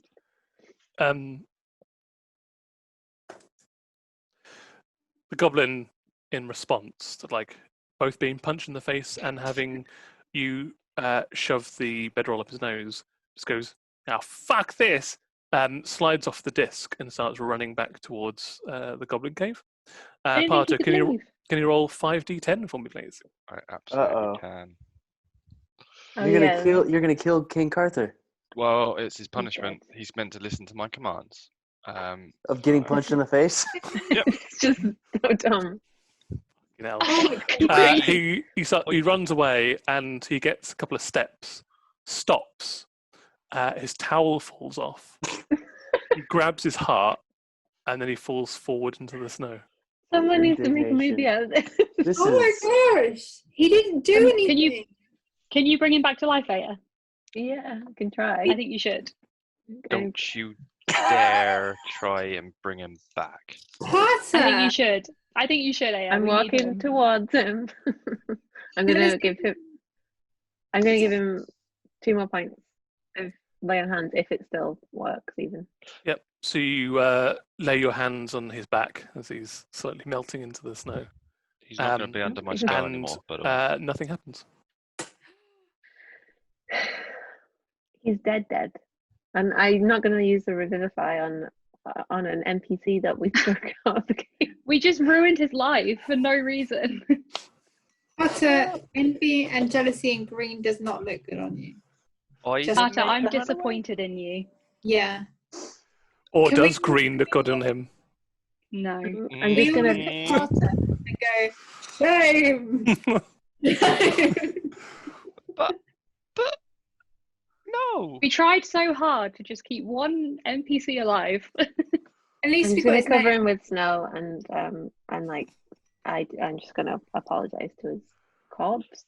The goblin, in response to both being punched in the face and having you shove the bedroll up his nose. Just goes, "Now fuck this!" Slides off the disc and starts running back towards the goblin cave. I didn't think Parter, he could leave. can you roll 5d10 for me, please? I absolutely Uh-oh. can. Oh, You're gonna kill King Carther Well, it's his punishment. He's meant to listen to my commands. of getting punched in the face. It's just so dumb. You know, Great. he runs away and he gets a couple of steps, stops. His towel falls off. He grabs his heart, and then he falls forward into the snow. Someone needs to make a movie out of this. This Oh is my gosh! He didn't do anything. Can you bring him back to life later? Yeah, I can try. I think you should. Don't you dare try and bring him back. Potter. I think you should. I think you should, Aya. I'm We need walking him. towards him. I'm gonna give him 2 more points of lay on hands if it still works even. Yep. So you lay your hands on his back as he's slightly melting into the snow, He's not going to be under my spell and anymore. But nothing happens. He's dead, and I'm not gonna use the revivify on an NPC that we took out of the game. We just ruined his life for no reason. Potter, envy and jealousy in green does not look good on you. Just- Potter, I'm disappointed in you. Yeah. Or Can we- does green look good on him? No. I'm just gonna. look at Potter and go, shame. but no. We tried so hard to just keep one NPC alive. At I'm least we just got gonna his cover name. him with snow and like I'm just gonna apologize to his corpse.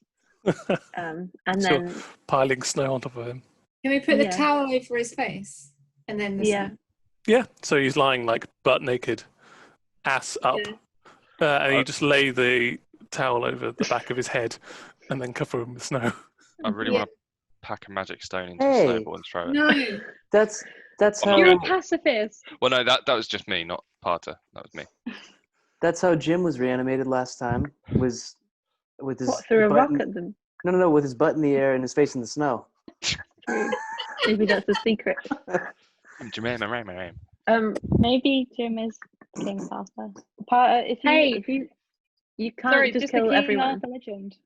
And So- then Piling snow on top of him. Can we put the Yeah. towel over his face? And then the Yeah. Yeah. So he's lying like butt naked, ass up, and you just lay the towel over the back of his head, and then cover him with snow. I really Yeah. want to pack a magic stone into Hey. a snowball and throw it. No. that's I'm how not You're a going- pacifist. Well, no, that was just me, not Parter. That was me. that's how Jim was reanimated last time. Was with his what, threw a butt rock in- at them. no, with his butt in the air and his face in the snow. Maybe that's the secret. Maybe Jim is King Arthur. If you, Hey. if you can't Sorry, just just the kill King everyone. Arthur legend.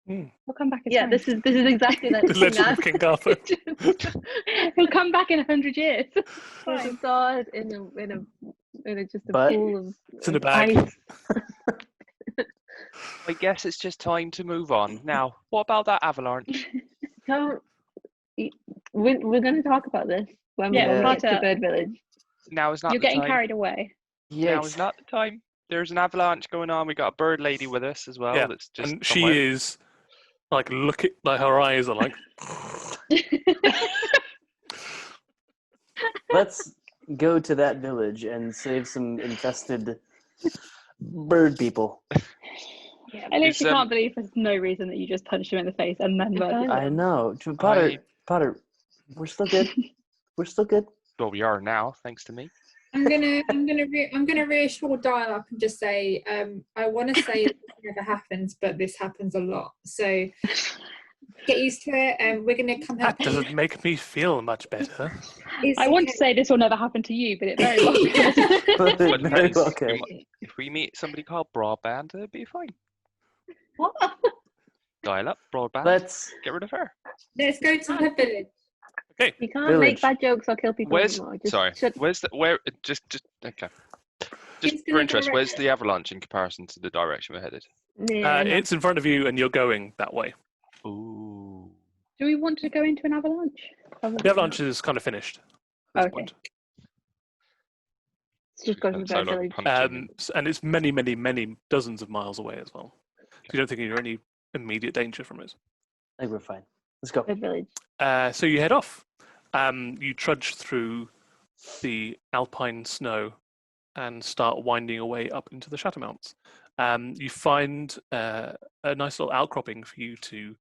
Hmm. We'll come back as Yeah, friends. this is exactly like The legend of King Arthur. He'll come back in 100 years. There's a sword in a just a But- pool of It's in a of bag. ice. I guess it's just time to move on. Now, what about that avalanche? Don't. We're going to talk about this when Yeah, we get to Potter. Bird Village. Now is not You're the getting time. carried away. Now is not the time. There's an avalanche going on. We got a bird lady with us as well. Yeah, That's just And she somewhere. is like like her eyes are like. Let's go to that village and save some infested bird people. I literally It's, can't believe there's no reason that you just punched him in the face and then murdered I him. know. Potter, we're still good. We're still good. Well, we are now, thanks to me. I'm gonna reassure dial up and just say I want to say this never happens, but this happens a lot. So get used to it, and we're gonna come That help you. doesn't make me feel much better. It's I want to okay. say this will never happen to you, but it very well could. But But very depends. well could. If we meet somebody called Broadband, it'll be fine. What? Dial up, Broadband. Let's Get rid of her. Let's go to the village. You can't Village. make bad jokes or kill people Where's anymore. Just sorry? shut- Where's the where? Just okay. Just It's for gonna interest, direct where's it. the avalanche in comparison to the direction we're headed? Yeah, no. It's in front of you, and you're going that way. Ooh. Do we want to go into an avalanche? Probably The avalanche not. is kind of finished. At this Okay. point. Let's just go to the So, Bird like, Village. punching And it's many, many, many dozens of miles away as well. So you don't think you're in any immediate danger from it. I think we're fine. Let's go. Bird Village. So you head off. You trudge through the alpine snow and start winding your way up into the Shadow Mounts. You find a nice little outcropping for you to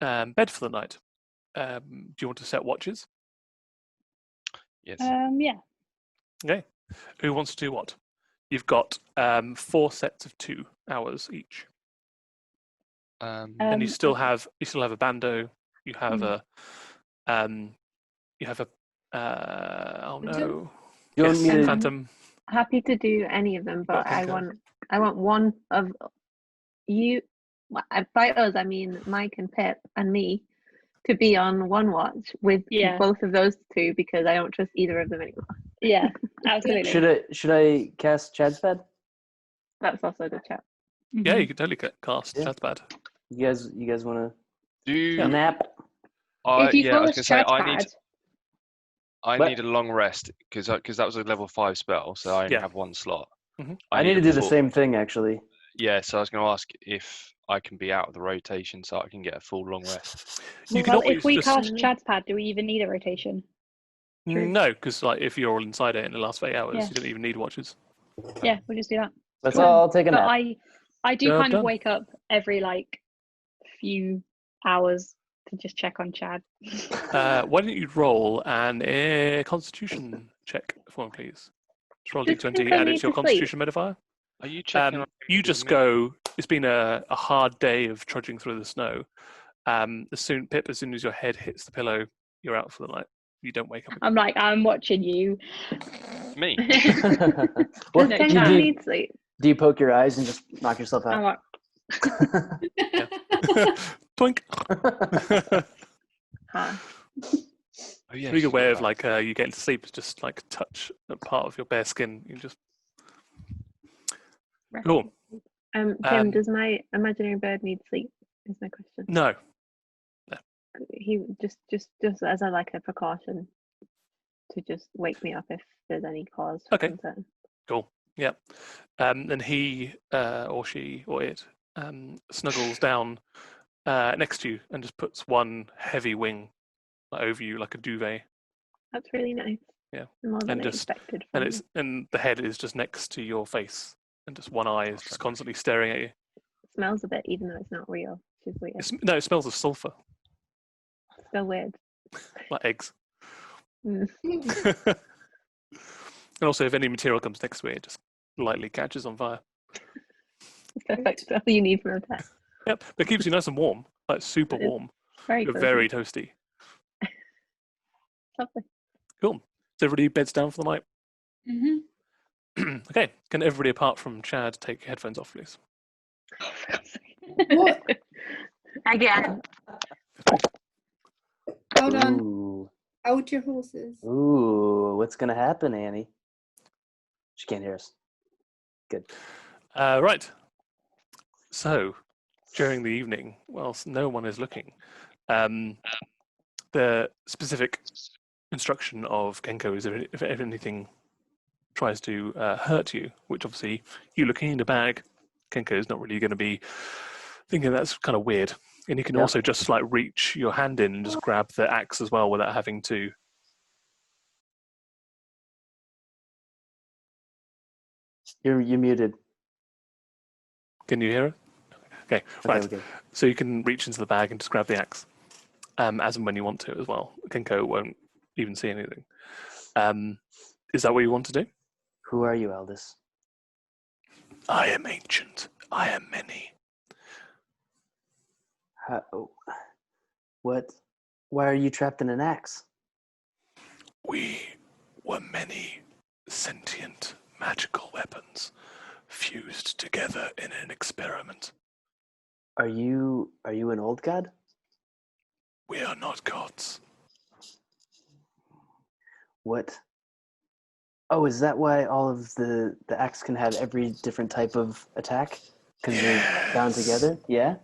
bed for the night. Do you want to set watches? Yes. Yeah. Okay. Who wants to do what? You've got 4 sets of 2 hours each. And you still have a bando. You have a oh no. You want Yes, me to- Phantom. Happy to do any of them, but I Kenko. want one of you. By us, I mean Mike and Pip and me to be on one watch with both of those two because I don't trust either of them anymore. Yeah, absolutely. Should I cast Chad's Pad? That's also a good chat. Yeah, you could totally cast. Yeah. That's bad. You guys want Do to nap? If you yeah, I was cast gonna say Chad's I What? need a long rest because that was a level 5 spell, so I only Yeah. have one slot. I need to do the same thing actually. Yeah, so I was going to ask if I can be out of the rotation so I can get a full long rest. You can well, always if we just cast Chad's Pad, do we even need a rotation? True. no, because like if you're all inside it in the last 8 hours, Yeah. you don't even need watches. Yeah, we'll just do that. Let's Cool. all take a But nap. I do Job kind of done. wake up every like few hours to just check on Chad. Why don't you roll an Constitution check for me, please? Just roll Does d20, Kenko add it need to your to sleep? Constitution modifier. Are you checking? You just go. It's been a hard day of trudging through the snow. Pip, as soon as your head hits the pillow, you're out for the night. You don't wake up again. I'm like, I'm watching you. Me? What, Does do, Kenko you, need sleep? do you poke your eyes and just knock yourself I'm out? like, Twink. Huh. Oh, yeah, Really good she's way got of that. like you getting to sleep is just like touch a part of your bare skin. You just cool. Tim, does my imaginary bird need sleep? Is my question. No. He just as a like a precaution to just wake me up if there's any cause for Okay. concern. Cool. Yeah. And he or she or it snuggles down next to you and just puts one heavy wing over you like a duvet. That's really nice. Yeah. More than And I just expected. and From and the head is just next to your face, and just one eye is just constantly staring at you. It smells a bit, even though it's not real, which is weird. It smells of sulfur, Still weird. like eggs. Mm. And also, if any material comes next to it, it just lightly catches on fire. It's perfect. That's all you need from a pet. Yep, but it keeps you nice and warm, like super It is warm. Very You're cozy. very toasty. Lovely. Cool. So everybody beds down for the night. Mm-hmm. Okay. Can everybody apart from Chad take your headphones off, please? What? Again. Hold on. Ooh. Hold your horses. Ooh, what's gonna happen, Annie? She can't hear us. Good. Right. So, during the evening, whilst no one is looking, the specific instruction of Kenko is if anything tries to hurt you, which obviously you looking in the bag, Kenko is not really going to be thinking that's kind of weird. And you can Yeah. also just like reach your hand in and just grab the axe as well without having to. You're muted. Can you hear it? Okay, right. Okay. So you can reach into the bag and just grab the axe, as and when you want to as well. Kenko won't even see anything. Is that what you want to do? Who are you, Aldice? I am ancient. I am many. What? Why are you trapped in an axe? We were many sentient magical weapons fused together in an experiment. Are you an old god? We are not gods. What? Oh, is that why all of the axe can have every different type of attack? Because they're bound Yes. together? Yeah?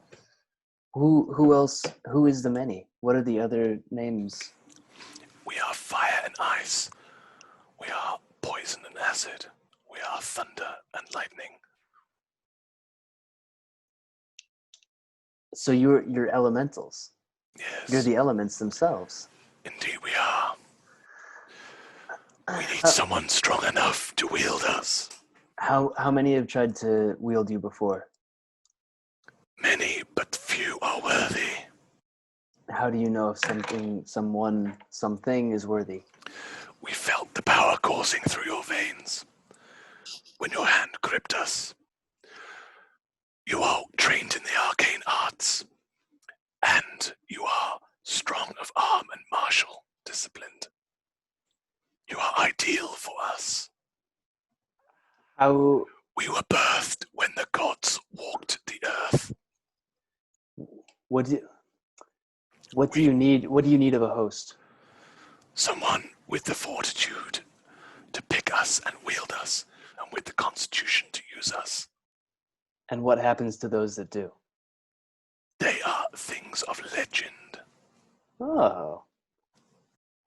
Who else? Who is the many? What are the other names? We are fire and ice. We are poison and acid. We are thunder and lightning. So you're elementals. Yes. You're the elements themselves. Indeed we are. We need someone strong enough to wield us. How many have tried to wield you before? Many, but few are worthy. How do you know if something is worthy? We felt the power coursing through your veins when your hand gripped us. You are trained in the arcane arts. How? We were birthed when the gods walked the earth. What do you need? What do you need of a host? Someone with the fortitude to pick us and wield us, and with the constitution to use us. And what happens to those that do? They are things of legend. Oh.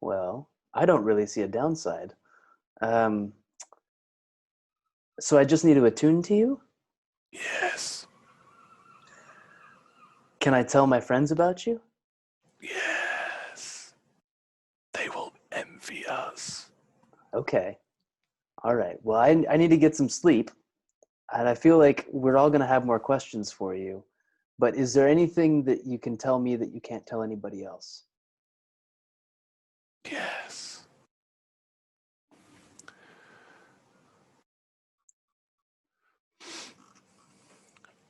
Well, I don't really see a downside. So I just need to attune to you? Yes. Can I tell my friends about you? Yes. They will envy us. Okay. All right. Well, I need to get some sleep. And I feel like we're all going to have more questions for you. But is there anything that you can tell me that you can't tell anybody else? Yes.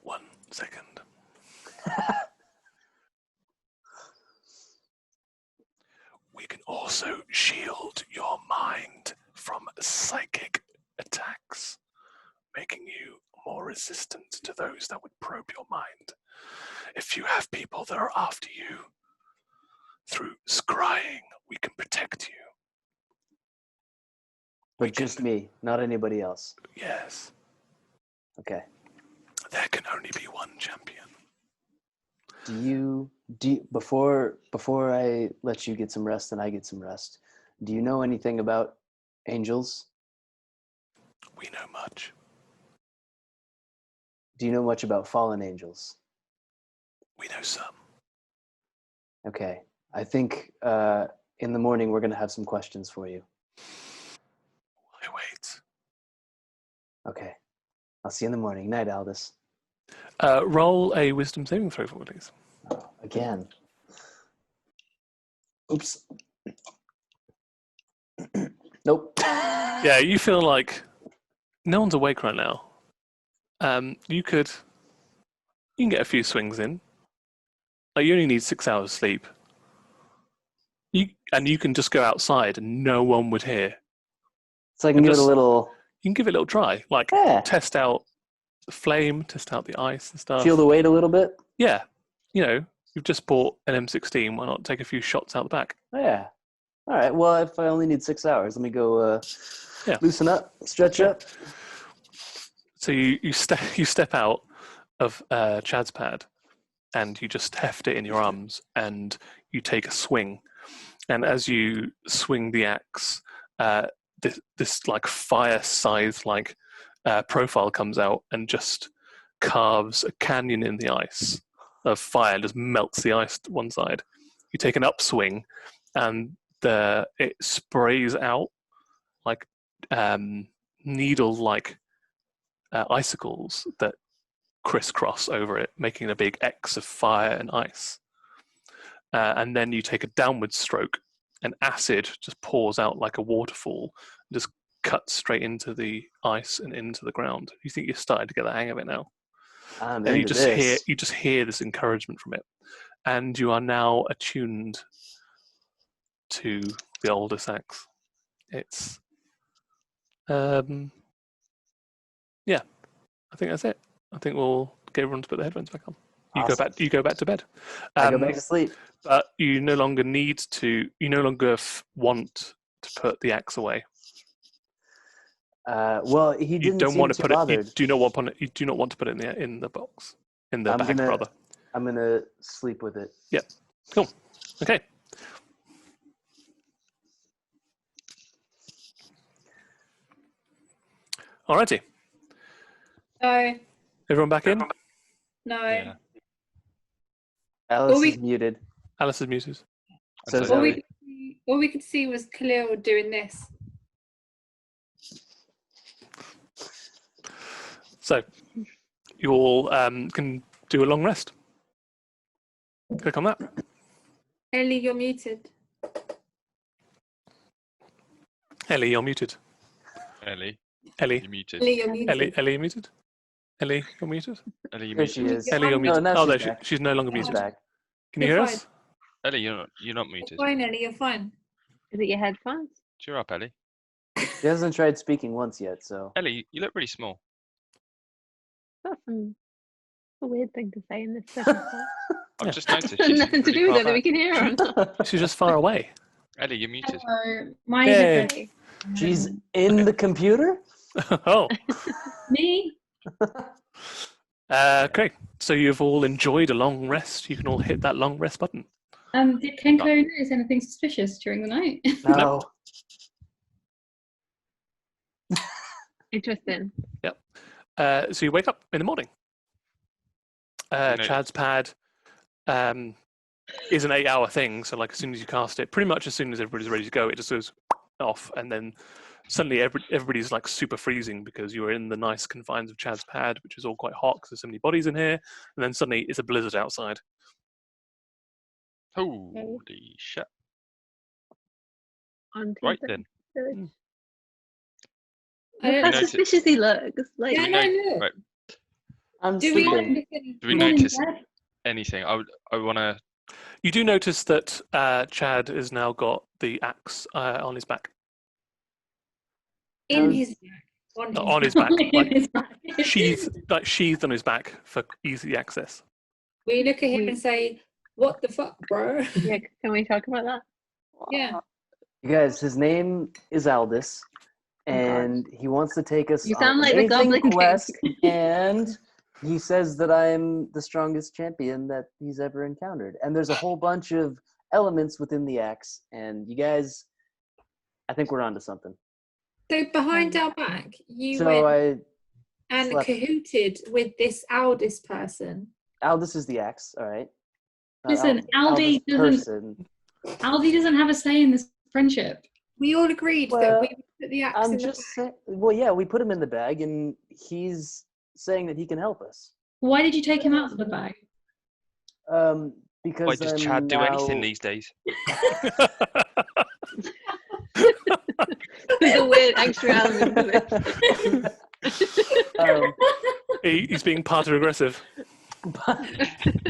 One second. We can also shield your mind from psychic attacks, making you more resistant to those that would probe your mind. If you have people that are after you, through scrying, we can protect you. But just me, not anybody else. Yes. Okay. There can only be one champion. Before I let you get some rest and I get some rest, do you know anything about angels? We know much. Do you know much about fallen angels? We know some. Okay. I think in the morning we're going to have some questions for you. I wait. Okay. I'll see you in the morning. Night, Aldice. Roll a wisdom saving throw for me, please. Oh, again. Oops. Nope. Yeah, you feel like no one's awake right now. You can get a few swings in. Like, you only need 6 hours sleep. You can just go outside and no one would hear. So I can give it a little. You can give it a little try. Like, test out the flame, test out the ice and stuff. Feel the weight a little bit? Yeah. You know, you've just bought an M16. Why not take a few shots out the back? Oh, yeah. All right. Well, if I only need 6 hours, let me go loosen up, stretch up. So you step out of Chad's pad and you just heft it in your arms and you take a swing. And as you swing the axe, this like fire scythe like profile comes out and just carves a canyon in the ice of fire and just melts the ice to one side. You take an upswing and it sprays out like needle-like icicles that crisscross over it, making a big X of fire and ice. And then you take a downward stroke and acid just pours out like a waterfall and just cuts straight into the ice and into the ground. You think you're starting to get the hang of it now. And you just hear this encouragement from it. And you are now attuned to the Aldice axe. It's yeah, I think that's it. I think we'll get everyone to put their headphones back on. You Awesome. You go back to bed. I go back to sleep. But you no longer need to. You no longer want to put the axe away. Well, he didn't don't seem want to too put bothered. it. You do not want to put it in the box, in the bag, rather. I'm gonna sleep with it. Yeah. Cool. Okay. Alrighty. No. Everyone back in? No. Yeah. Alice is muted. Alice is muted. So That's All Zoe. we could see was Khalil doing this. So you all can do a long rest. Click on that. Ellie, you're muted. Ellie, you're muted. Ellie, Ellie. you're muted. Ellie, you're muted. Ellie, you're muted. Ellie, you're muted. Ellie, you're There muted. she is. Ellie, you're muted. now Oh, she's there back. she's no longer She's muted. back. Can you You're hear fine. us? Ellie, you're not muted. Fine, Ellie, you're fine. Is it your headphones? Cheer up, Ellie. He hasn't tried speaking once yet, so. Ellie, you look really small. That's a weird thing to say in this circumstance. I've Yeah. just noticed. It has She's nothing to really do with far whether we back. can hear her or not. She's just far away. Ellie, you're muted. Hello. My Yay. different. She's in the computer? Oh, Me? great. So you've all enjoyed a long rest. You can all hit that long rest button. Did Kenko notice anything suspicious during the night? No. Interesting. So you wake up in the morning. know- Chad's pad is an 8-hour thing, so like as soon as you cast it, pretty much as soon as everybody's ready to go, it just goes off, and then suddenly everybody's like super freezing because you're in the nice confines of Chad's pad, which is all quite hot because there's so many bodies in here, and then suddenly it's a blizzard outside. Holy shit. On to Right the then. village. I don't Look how notice- suspicious he looks. Like, Yeah, we no, know- look. right. I'm Do we sleeping. Do we notice anything? I want to. You do notice that Chad has now got the axe on his back. In his back. On his back, In like- his back. Sheathed on his back for easy access. We look at him and say, "What the fuck, bro?" yeah, can we talk about that? Yeah. You guys, his name is Aldice, Oh, God. and he wants to take us You on sound an like the amazing Goblin King. quest, and he says that I'm the strongest champion that he's ever encountered. And there's a whole bunch of elements within the axe, and you guys, I think we're onto something. So behind our back, you So went I, and slept. cahooted with this Aldis person. Aldis is the axe, all right? Not Listen, Aldi Aldis person. Aldi doesn't have a say in this friendship. We all agreed that Well, we would put the axe I'm in the just saying. Well, yeah, we put him in the bag, and he's saying that he can help us. Why did you take him out of the bag? Because Why does I'm Chad do anything now- these days? There's a weird extra element to it. He's being passive aggressive.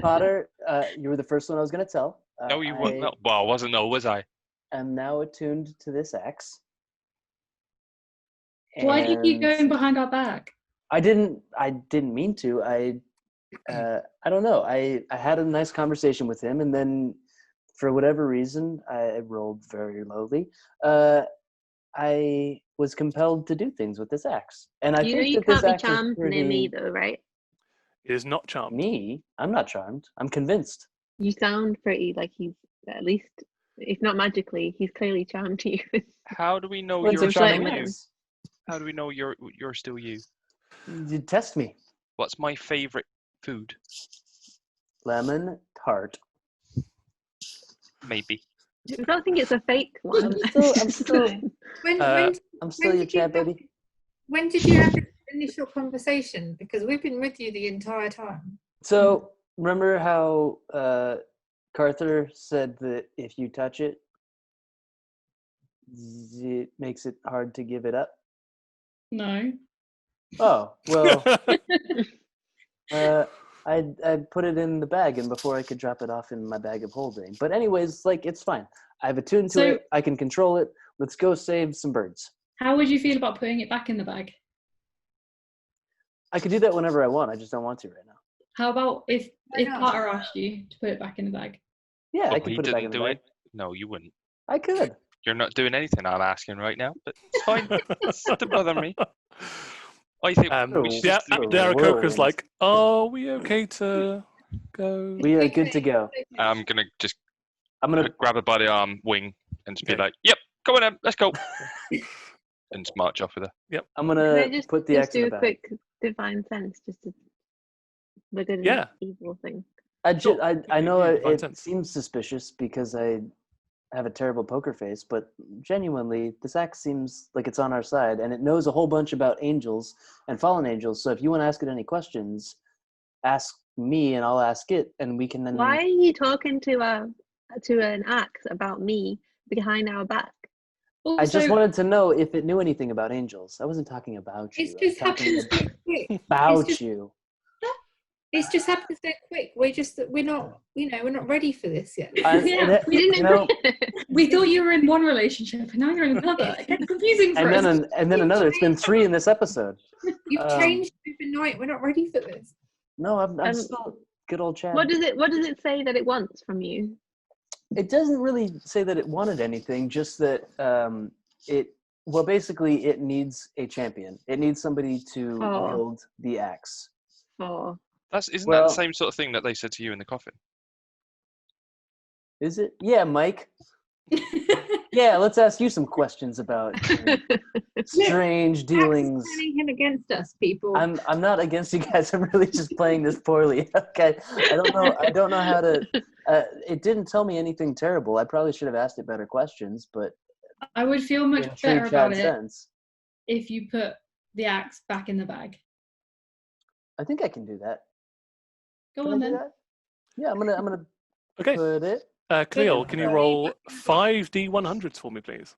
Potter, you were the first one I was going to tell. No, you weren't. No, well, I wasn't. No, was I? I'm now attuned to this axe. Why do you keep And going behind our back? I didn't mean to. I don't know. I had a nice conversation with him, and then for whatever reason, I rolled very lowly. I was compelled to do things with this axe, and I You know think you that this can't be axe is charmed near me pretty. though, right? It is not charmed. Me? I'm not charmed. I'm convinced. You sound pretty like he's at least, if not magically, he's clearly charmed you. How do we know What's you're your still flame you? weapon? How do we know you're still you? You test me. What's my favorite food? Lemon tart. Maybe. I don't think it's a fake one. I'm still When, Uh, I'm still when your did you champ, have- baby. when did you have the initial conversation? Because we've been with you the entire time. So remember how Carther said that if you touch it, it makes it hard to give it up? No. Oh, well, I put it in the bag, and before I could drop it off in my bag of holding. But anyways, like, it's fine. I've attuned to So- it. I can control it. Let's go save some birds. How would you feel about putting it back in the bag? I could do that whenever I want. I just don't want to right now. How about if Why not? Potter asked you to put it back in the bag? Yeah, I Well, could he put it back in didn't the do bag. it. No, you wouldn't. I could. You're not doing anything I'm asking right now, but it's fine. It's not bother me. I think we should Yeah, just leave it there. there. Aarakocra's like, are we okay to go? We are good to go. I'm gonna just I'm gonna. grab her by the arm, wing, and just be Okay. like, "Yep, come on then, let's go," and just march off with her. I'm Can I gonna just, put the just axe in do the a bag. quick divine sense, just to the good and Yeah. evil thing? Sure. I know Yeah, it, fine it sense. seems suspicious because I have a terrible poker face, but genuinely, this axe seems like it's on our side, and it knows a whole bunch about angels and fallen angels. So if you want to ask it any questions, ask me, and I'll ask it, and we can then. Why are you talking to an axe about me behind our back? I just Also, wanted to know if it knew anything about angels. I wasn't talking about you. It's I was just talking happened so quick. about just- you. It's just happened so quick. We're not ready for this yet. Yeah, We didn't agree. we thought you were in one relationship, and now you're in another. It gets confusing for us. And then another. It's been 3 in this episode. You've changed overnight. We're not ready for this. No, I'm still good old Chad. What does it say that it wants from you? It doesn't really say that it wanted anything, just that basically it needs a champion. It needs somebody to wield the axe. Oh. Isn't that the same sort of thing that they said to you in the coffin? Is it? Yeah, Mike. Yeah, let's ask you some questions about strange dealings. Turning him against us, people. I'm not against you guys. I'm really just playing this poorly. Okay, I don't know how to. It didn't tell me anything terrible. I probably should have asked it better questions, but I would feel much in true better about Chad it sense, if you put the axe back in the bag. I think I can do that. Go Can on I do then. that? Yeah, I'm gonna Okay. put it. Cleo, can you roll 5 D100s for me, please?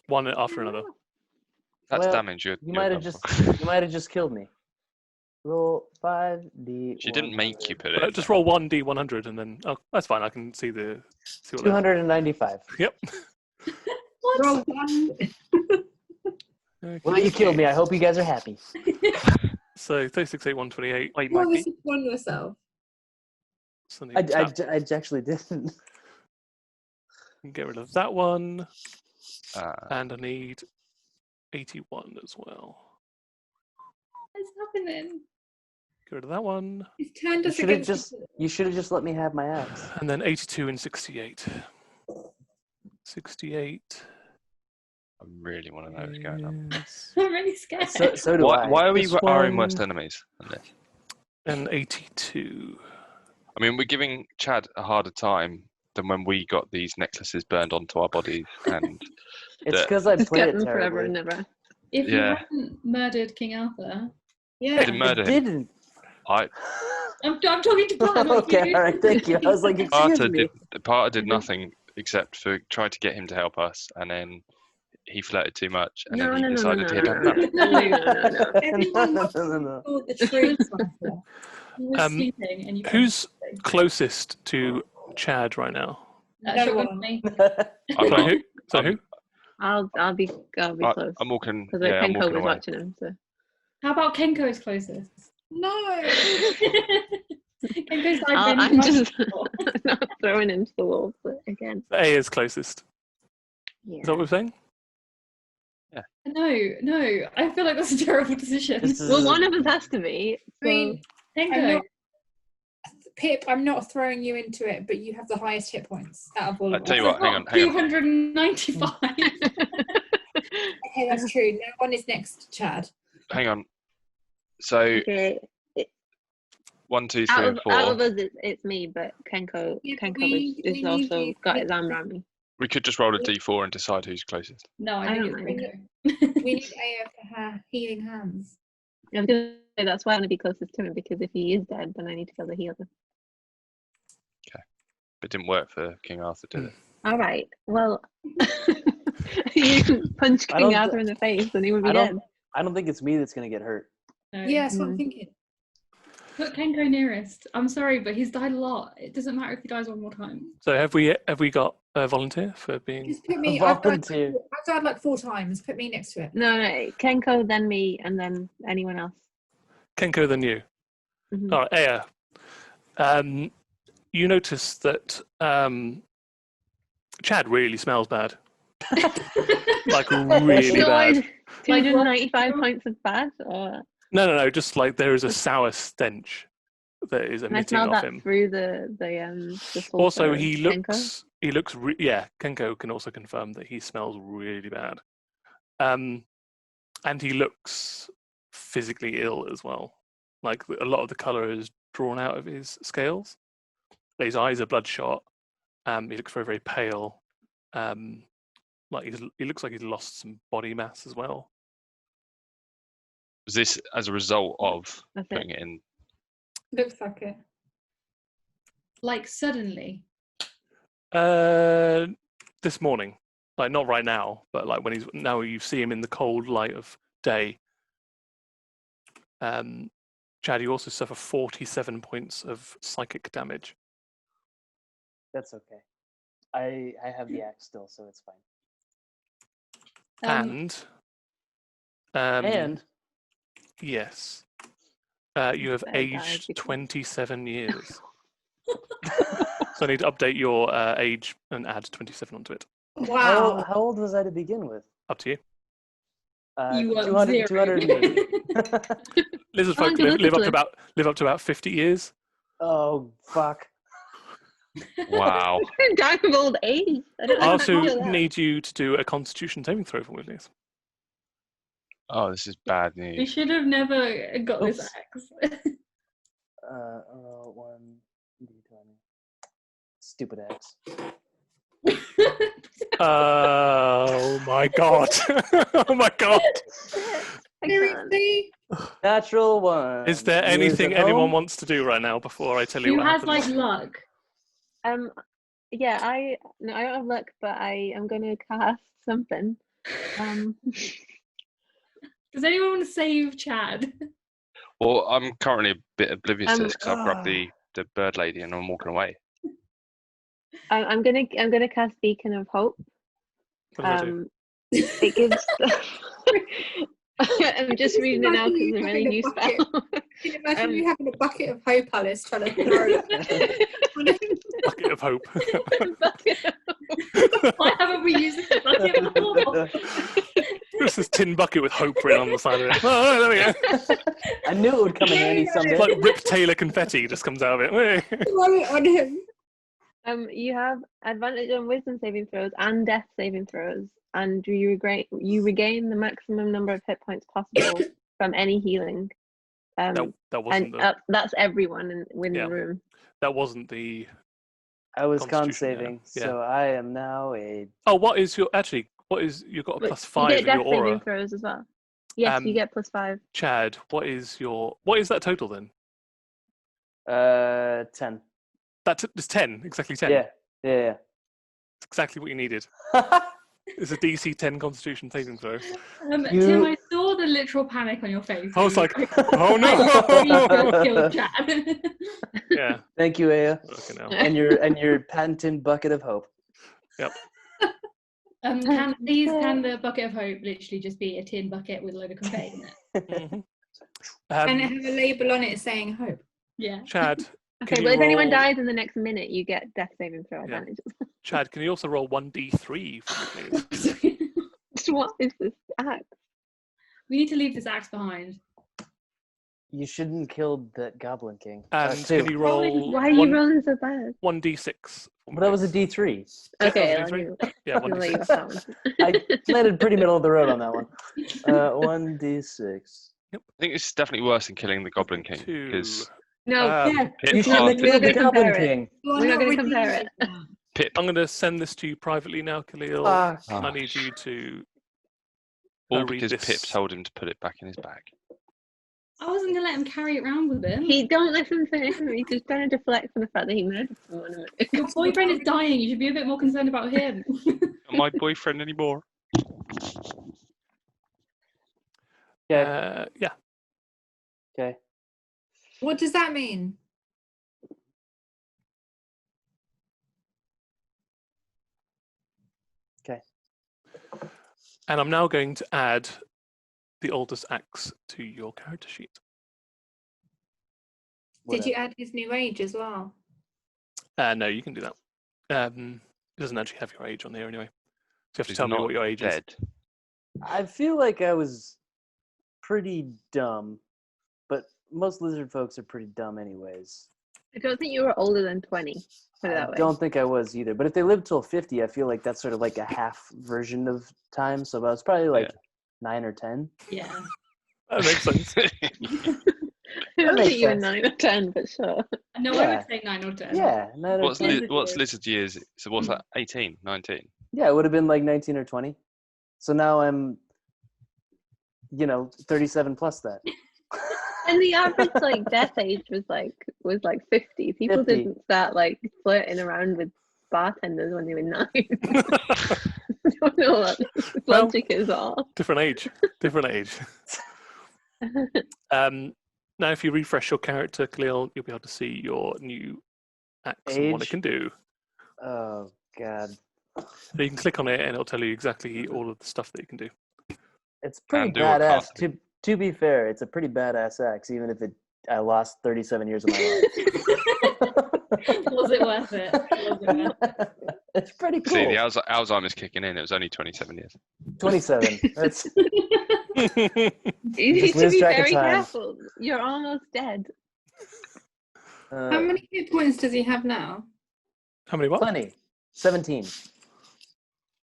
One after another. That's Well, damage. You might have just killed me. Roll 5D. She didn't make you put it. But just roll 1 D100 and then that's fine. I can see what 295. Yep. Roll one. Okay. Well, you killed me. I hope you guys are happy. So 36, 8, 128. Wait, You might be. obviously won yourself. Something I tap. actually didn't. Get rid of that one. Uh, And I need 81 as well. What's happening? Get rid of that one. He's turned You us should have against just let me have my axe. And then 82 and 68. 68. I really want to know what's going on. is- I'm really scared. So do I. Why are we This our own one- worst enemies on this? And 82. I mean, we're giving Chad a harder time than when we got these necklaces burned onto our bodies. And It's because I Just played get it them forever and terribly. never. If you Yeah. hadn't murdered King Arthur, Yeah. didn't murder I him. didn't. I'm talking to Pat. not Okay, you. all right, thank you. I was like, excuse me. Parter did nothing except for trying to get him to help us, and then he flirted too much, and then he decided he had done nothing. No. Everyone No. saw the truth. You were sleeping and you. Who's closest to Chad right now? That No should one. me. I'm not. So who? I'll be close. I'm walking. Because Yeah, I'm Kenko walking was away. watching him. So. How about Kenko's closest? No. Kenko's like I'm just not throwing into the wall, but again. A is closest. Yeah. Is that what we're saying? No. I feel like that's a terrible decision. Well, one of us has to be. I mean, Kenko. Pip, I'm not throwing you into it, but you have the highest hit points out of all I of us. tell you what, hang on. 295. Okay, that's true. No one is next to Chad. Hang on. So Okay. 1, 2, 3, Out and of 4. us, it's me, but Kenko Yeah, but is we also need you- got his arm around me. We could just roll a d4 and decide who's closest. No, I I think don't it's mind. Kenko. We need Aya for her healing hands. I was gonna say that's why I want to be closest to him, because if he is dead, then I need to go to heal him. It didn't work for King Arthur, did it? All right. Well, you can punch I King don't Arthur in the face, and he would be I dead. don't think it's me that's gonna get hurt. No. Yeah, that's what I'm thinking. Put Kenko nearest. I'm sorry, but he's died a lot. It doesn't matter if he dies one more time. So have we got a volunteer for being? Just put me. A I've died volunteer. like 4 times. Put me next to it. No, Kenko, then me, and then anyone else. Kenko than you. Mhm. All right, Aya. You notice that Chad really smells bad. Like really So bad. I do 95 points of bad, or No. Just like there is a sour stench that is can I emitting smell off that him. through the sulfur Also, of he Kenko? looks. Kenko can also confirm that he smells really bad. And he looks physically ill as well. Like a lot of the color is drawn out of his scales. His eyes are bloodshot. He looks very, very pale. Like he looks like he's lost some body mass as well. Was this as a result of That's putting it. it in? Looks like it. Like suddenly. This morning, like not right now, but like when now you see him in the cold light of day. Chad, you also suffer 47 points of psychic damage. That's okay. I have the axe still, so it's fine. And yes, you have Better die aged because- 27 years. So I need to update your age and add 27 onto it. Wow. How old was I to begin with? Up to you. You were 200, 0. 280. Lizard How long folk do live up to lizards about 50 years. Oh, fuck. Wow. Die of old age. I don't I know also how to do that. need you to do a Constitution saving throw for me, please. Oh, this is bad We news. should have never got this Oops. axe. Roll 1d20. Stupid axe. Oh my god! Oh my god! I can't. Seriously? Natural 1. Is there Viewers anything at anyone home? wants to do right now before I tell you Who what has happens? like luck? Yeah, I don't have luck, but I am gonna cast something. Does anyone want to save Chad? Well, I'm currently a bit oblivious to this because I've grabbed ah. the bird lady and I'm walking away. I'm gonna cast Beacon of Hope. What does that do? It gives. I'm just reading it now because of any new spell. Can you imagine you having a bucket of hope, Alice, trying to throw it? Bucket of hope. Why haven't we used this bucket before? There's this tin bucket with hope written on the side of it. Oh, there we go. I knew it would come in handy someday. It's like Rip Taylor confetti just comes out of it. Throw it on him. You have advantage on Wisdom saving throws and Death saving throws, and you regain the maximum number of hit points possible from any healing. That wasn't And the that's everyone within Yeah. the room. that wasn't the. I was con Constitution, yeah. saving, Yeah. so I am now a. Oh, what is your you've got a But plus you 5 get in Death your aura. saving throws as well. Yes, you get plus 5. Chad, what is that total then? 10. It's 10, exactly 10. Yeah. It's exactly what you needed. It's a DC 10 Constitution saving throw. Tim, I saw the literal panic on your face. I was when like, you oh just no! killed Chad. Yeah. Thank you, Aya. Okay, now. And your patented bucket of hope. Can the bucket of hope literally just be a tin bucket with a load of confetti in it? Mhm. And it have a label on it saying hope. Yeah. Chad, Okay, can well, you if anyone roll- dies in the next minute, you get Death saving throw Yeah. advantage. Chad, can you also roll 1d3 for me, please? What is this axe? We need to leave this axe behind. You shouldn't kill that Goblin King. And Two. can you roll Why are you rolling so bad? 1d6? for me, But that was a please? D3. Okay, that I'll was a do- Yeah, I'll let you 1d6. have that I landed pretty middle of the road on that one. 1d6. I think it's definitely worse than killing the Goblin King Two. because No, Yeah. Pip, You shouldn't have we're killed the gonna Goblin compare it. King. We're not gonna compare it. Pip I'm going to send this to you privately now, Khalil. Fuck. And I need you to all read because this. Pip told him to put it back in his bag. I wasn't gonna let him carry it around with him. He don't listen to him. He's just trying to deflect from the fact that he murdered someone. Your boyfriend is dying. You should be a bit more concerned about him. Not my boyfriend anymore. Okay. Yeah. Okay. What does that mean? And I'm now going to add the oldest axe to your character sheet. Did you add his new age as well? No, you can do that. It doesn't actually have your age on here anyway. So you have to He's tell me not what your age is. Dead. I feel like I was pretty dumb, but most lizard folks are pretty dumb anyways. I don't think you were older than 20. Put it that I way. don't think I was either. But if they live till 50, I feel like that's sort of like a half version of time. So I was probably like 9 or 10. Yeah. That makes sense. I don't makes think you were sense. 9 or 10, but sure. No, I Yeah. would say 9 or 10. Yeah, 9 or What's 10. what's lizard years? So what's that? 18, 19? Yeah, it would have been like 19 or 20. So now I'm, 37 plus that. And the average death age was like 50. People 50. didn't start flirting around with bartenders when they were 9. I don't know what Well, logic is all. Different age. Now, if you refresh your character, Khalil, you'll be able to see your new axe and what it Age. can do. Oh God, So you can click on it, and it'll tell you exactly all of the stuff that you can do. it's pretty Can do or badass. can't To be fair, it's a pretty badass axe, even if I lost 37 years of my life. Was it worth it? Was it worth it? It's pretty cool. See, the Alzheimer's kicking in. It was only 27 years. 27. That's You need Just to lose be track of very time. careful. You're almost dead. How many hit points does he have now? How many what? plenty. 17.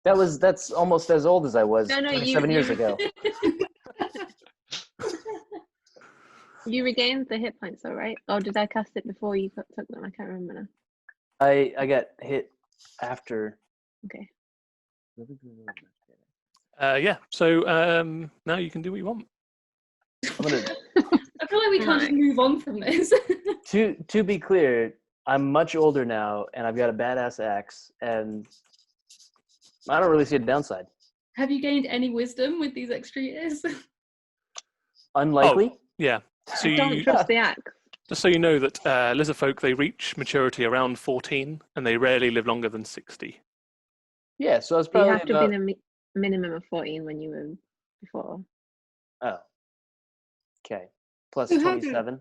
That's almost as old as I was No, 27 years ago. You regained the hit points, though, right? Or did I cast it before you took them? I can't remember now. I got hit after. Okay. Yeah. So now you can do what you want. I'm gonna, I feel like we can't just move on from this. to be clear, I'm much older now, and I've got a badass axe, and I don't really see a downside. Have you gained any wisdom with these extra years? Unlikely. Yeah. So I don't you, trust the axe. just so you know that lizard folk, they reach maturity around 14, and they rarely live longer than 60. Yeah, so I was You probably have to about, be in a minimum of 14 when you were before. oh, okay, plus So hold on. 27.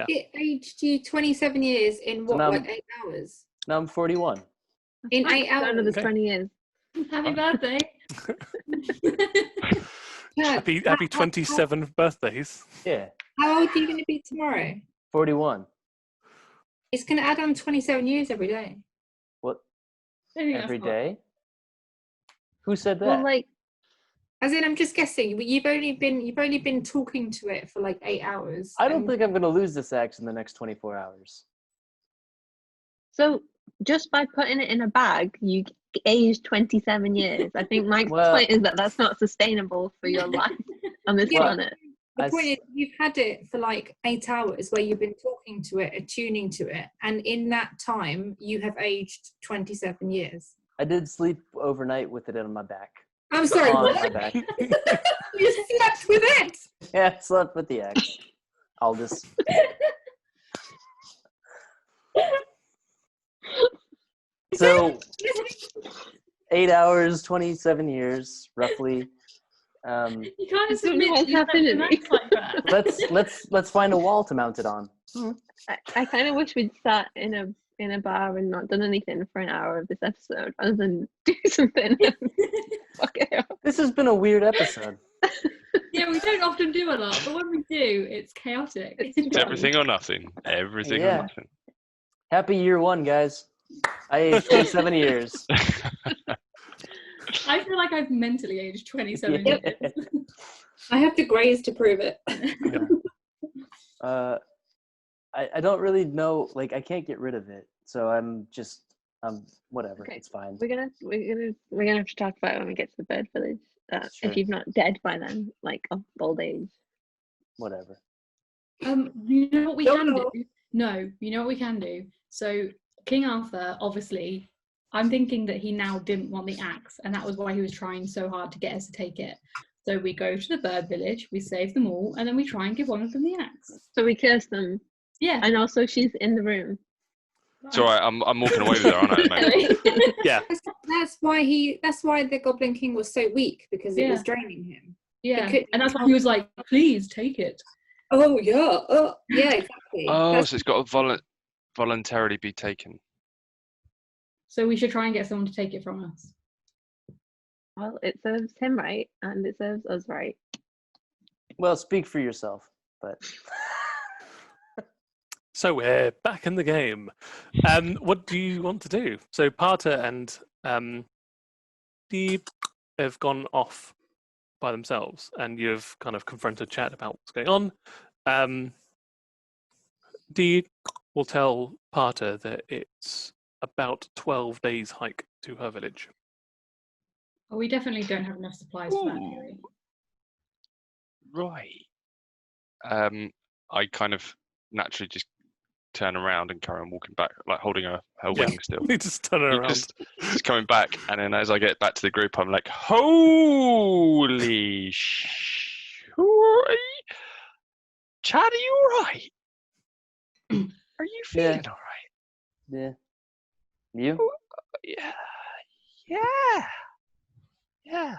It aged you 27 years in what, now like 8 hours? Now I'm 41. In Fine, 8 so another hours. Okay. 20 years. Happy birthday. Chad, Happy how- 27th birthdays. Yeah, How old are you going to be tomorrow? 41. It's going to add on 27 years every day. What? I think that's Every hot. day? Who said that? Well, like, As in, I'm just guessing. But you've only been talking to it for like 8 hours. I don't and- think I'm going to lose this axe in the next 24 hours. so just by putting it in a bag, you aged 27 years. I think Mike's Well- point is that that's not sustainable for your life on this Yeah. planet. The I point s- is, you've had it for like 8 hours where you've been talking to it, attuning to it, and in that time, you have aged 27 years. I did sleep overnight with it on my back. I'm sorry, On what? my back. You slept with it? Yeah, I slept with the axe. Aldis. So 8 hours, 27 years, roughly. You can't just I don't know admit what's you slept happening. with an axe like that. Let's find a wall to mount it on. I kind of wish we'd sat in a bar and not done anything for an hour of this episode rather than do something and fuck it up. This has been a weird episode. Yeah, we don't often do a lot, but when we do, it's chaotic. It's everything or nothing. Everything Yeah. or nothing. Happy year one, guys. I aged 27 years. I feel like I've mentally aged 27 Yeah. years. I have the grays to prove it. I don't really know, like, I can't get rid of it. So I'm just, whatever. Okay. It's fine. We're gonna have to talk about it when we get to the bird village. Sure. If you've not dead by then, like of old age. Whatever. You know what we Don't can know. do? No, you know what we can do? So King Arthur, obviously, I'm thinking that he now didn't want the axe, and that was why he was trying so hard to get us to take it. So we go to the bird village, we save them all, and then we try and give one of them the axe. So we curse them, Yeah. and also she's in the room. It's all right. I'm walking away with her, aren't I? At the moment? Yeah. That's why the Goblin King was so weak, because it was Yeah. draining him. Yeah, could- and that's why he was like, please take it. Oh yeah, exactly. Oh, That's- so it's got to voluntarily be taken. So we should try and get someone to take it from us. Well, it serves him right, and it serves us right. Well, speak for yourself, but So we're back in the game. What do you want to do? So Parter and Deeb have gone off by themselves, and you've kind of confronted chat about what's going on. Deeb will tell Parter that it's about 12 days hike to her village. Well, we definitely don't have enough supplies for that, do we? Right. I kind of naturally just turn around and carry on walking back, like holding her Yeah. wing still. You just turn her around. Just coming back, and then as I get back to the group, I'm like, holy Chad, are you all right? Are you feeling all right? Yeah. You? Yeah.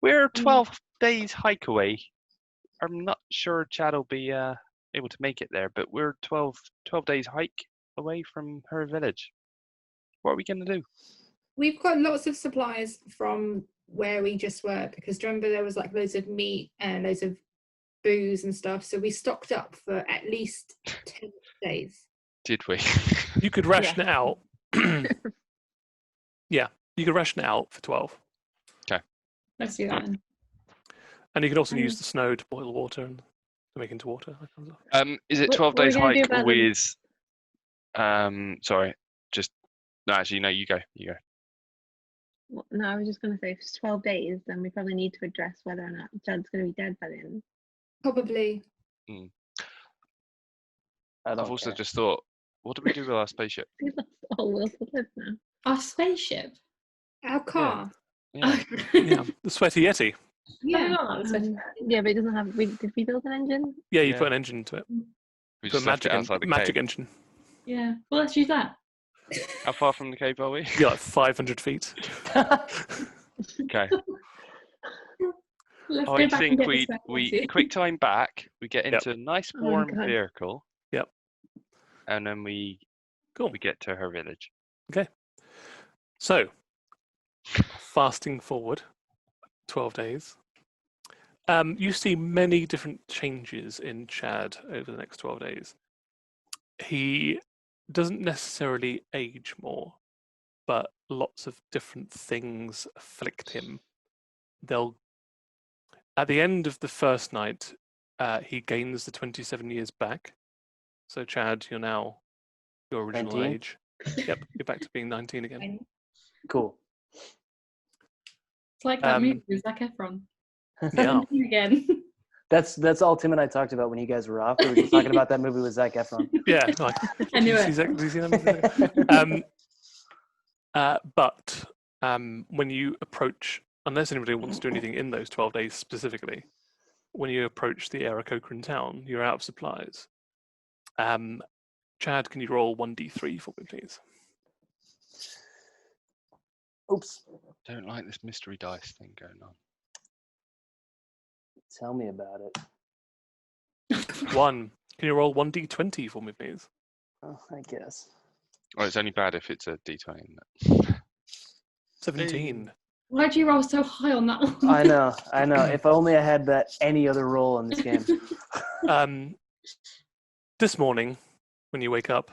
We're 12 days hike away. I'm not sure Chad will be able to make it there, but we're 12 days hike away from her village. What are we going to do? We've got lots of supplies from where we just were, because do you remember there was like loads of meat and loads of booze and stuff, so we stocked up for at least 10 days. Did we? You could ration it out. Yeah, you could ration it out for 12. Let's do that then. And you could also use the snow to boil water and to make into water. That kind of stuff. Is it 12 What are we days gonna do hike about with... sorry, just... No, actually, no, you go. Well, no, I was just going to say if it's 12 days, then we probably need to address whether or not Judd's going to be dead by then. Probably. I don't I've also care. just thought, what do we do with our spaceship? We lost all will to live now. Our spaceship. Our car. Yeah. Yeah, the Sweaty Yeti. Yeah. Yeah, but it doesn't have. Did we build an engine? Yeah, you Yeah. put an engine into it. We Put just a left it outside the magic cave. engine. Yeah. Well, let's use that. How far from the cave are we? You're like 500 feet. Okay. Let's I go back and think get we this back. quick time back. We get Yep. into a nice Oh, warm God. vehicle. Yep. And then we Cool. get to her village. So, fasting forward 12 days, you see many different changes in Chad over the next 12 days. He doesn't necessarily age more, but lots of different things afflict him. At the end of the first night, he gains the 27 years back. So Chad, you're now your original 19? age. Yep, you're back to being 19 again. Cool. It's like that movie with Zac Efron. Yeah. Again. That's all Tim and I talked about when you guys were off. We were just talking about that movie with Zac Efron. Yeah, like, I knew did it. you see that movie? But when you approach, unless anybody wants to do anything in those 12 days specifically, when you approach the Aarakocra town, you're out of supplies. Chad, can you roll 1d3 for me, please? Oops. Don't like this mystery dice thing going on. Tell me about it. 1. Can you roll 1d20 for me, please? Oh, I guess. Well, it's only bad if it's a D20, isn't it? 17. Why'd you roll so high on that one? I know. If only I had that any other role in this game. This morning, when you wake up,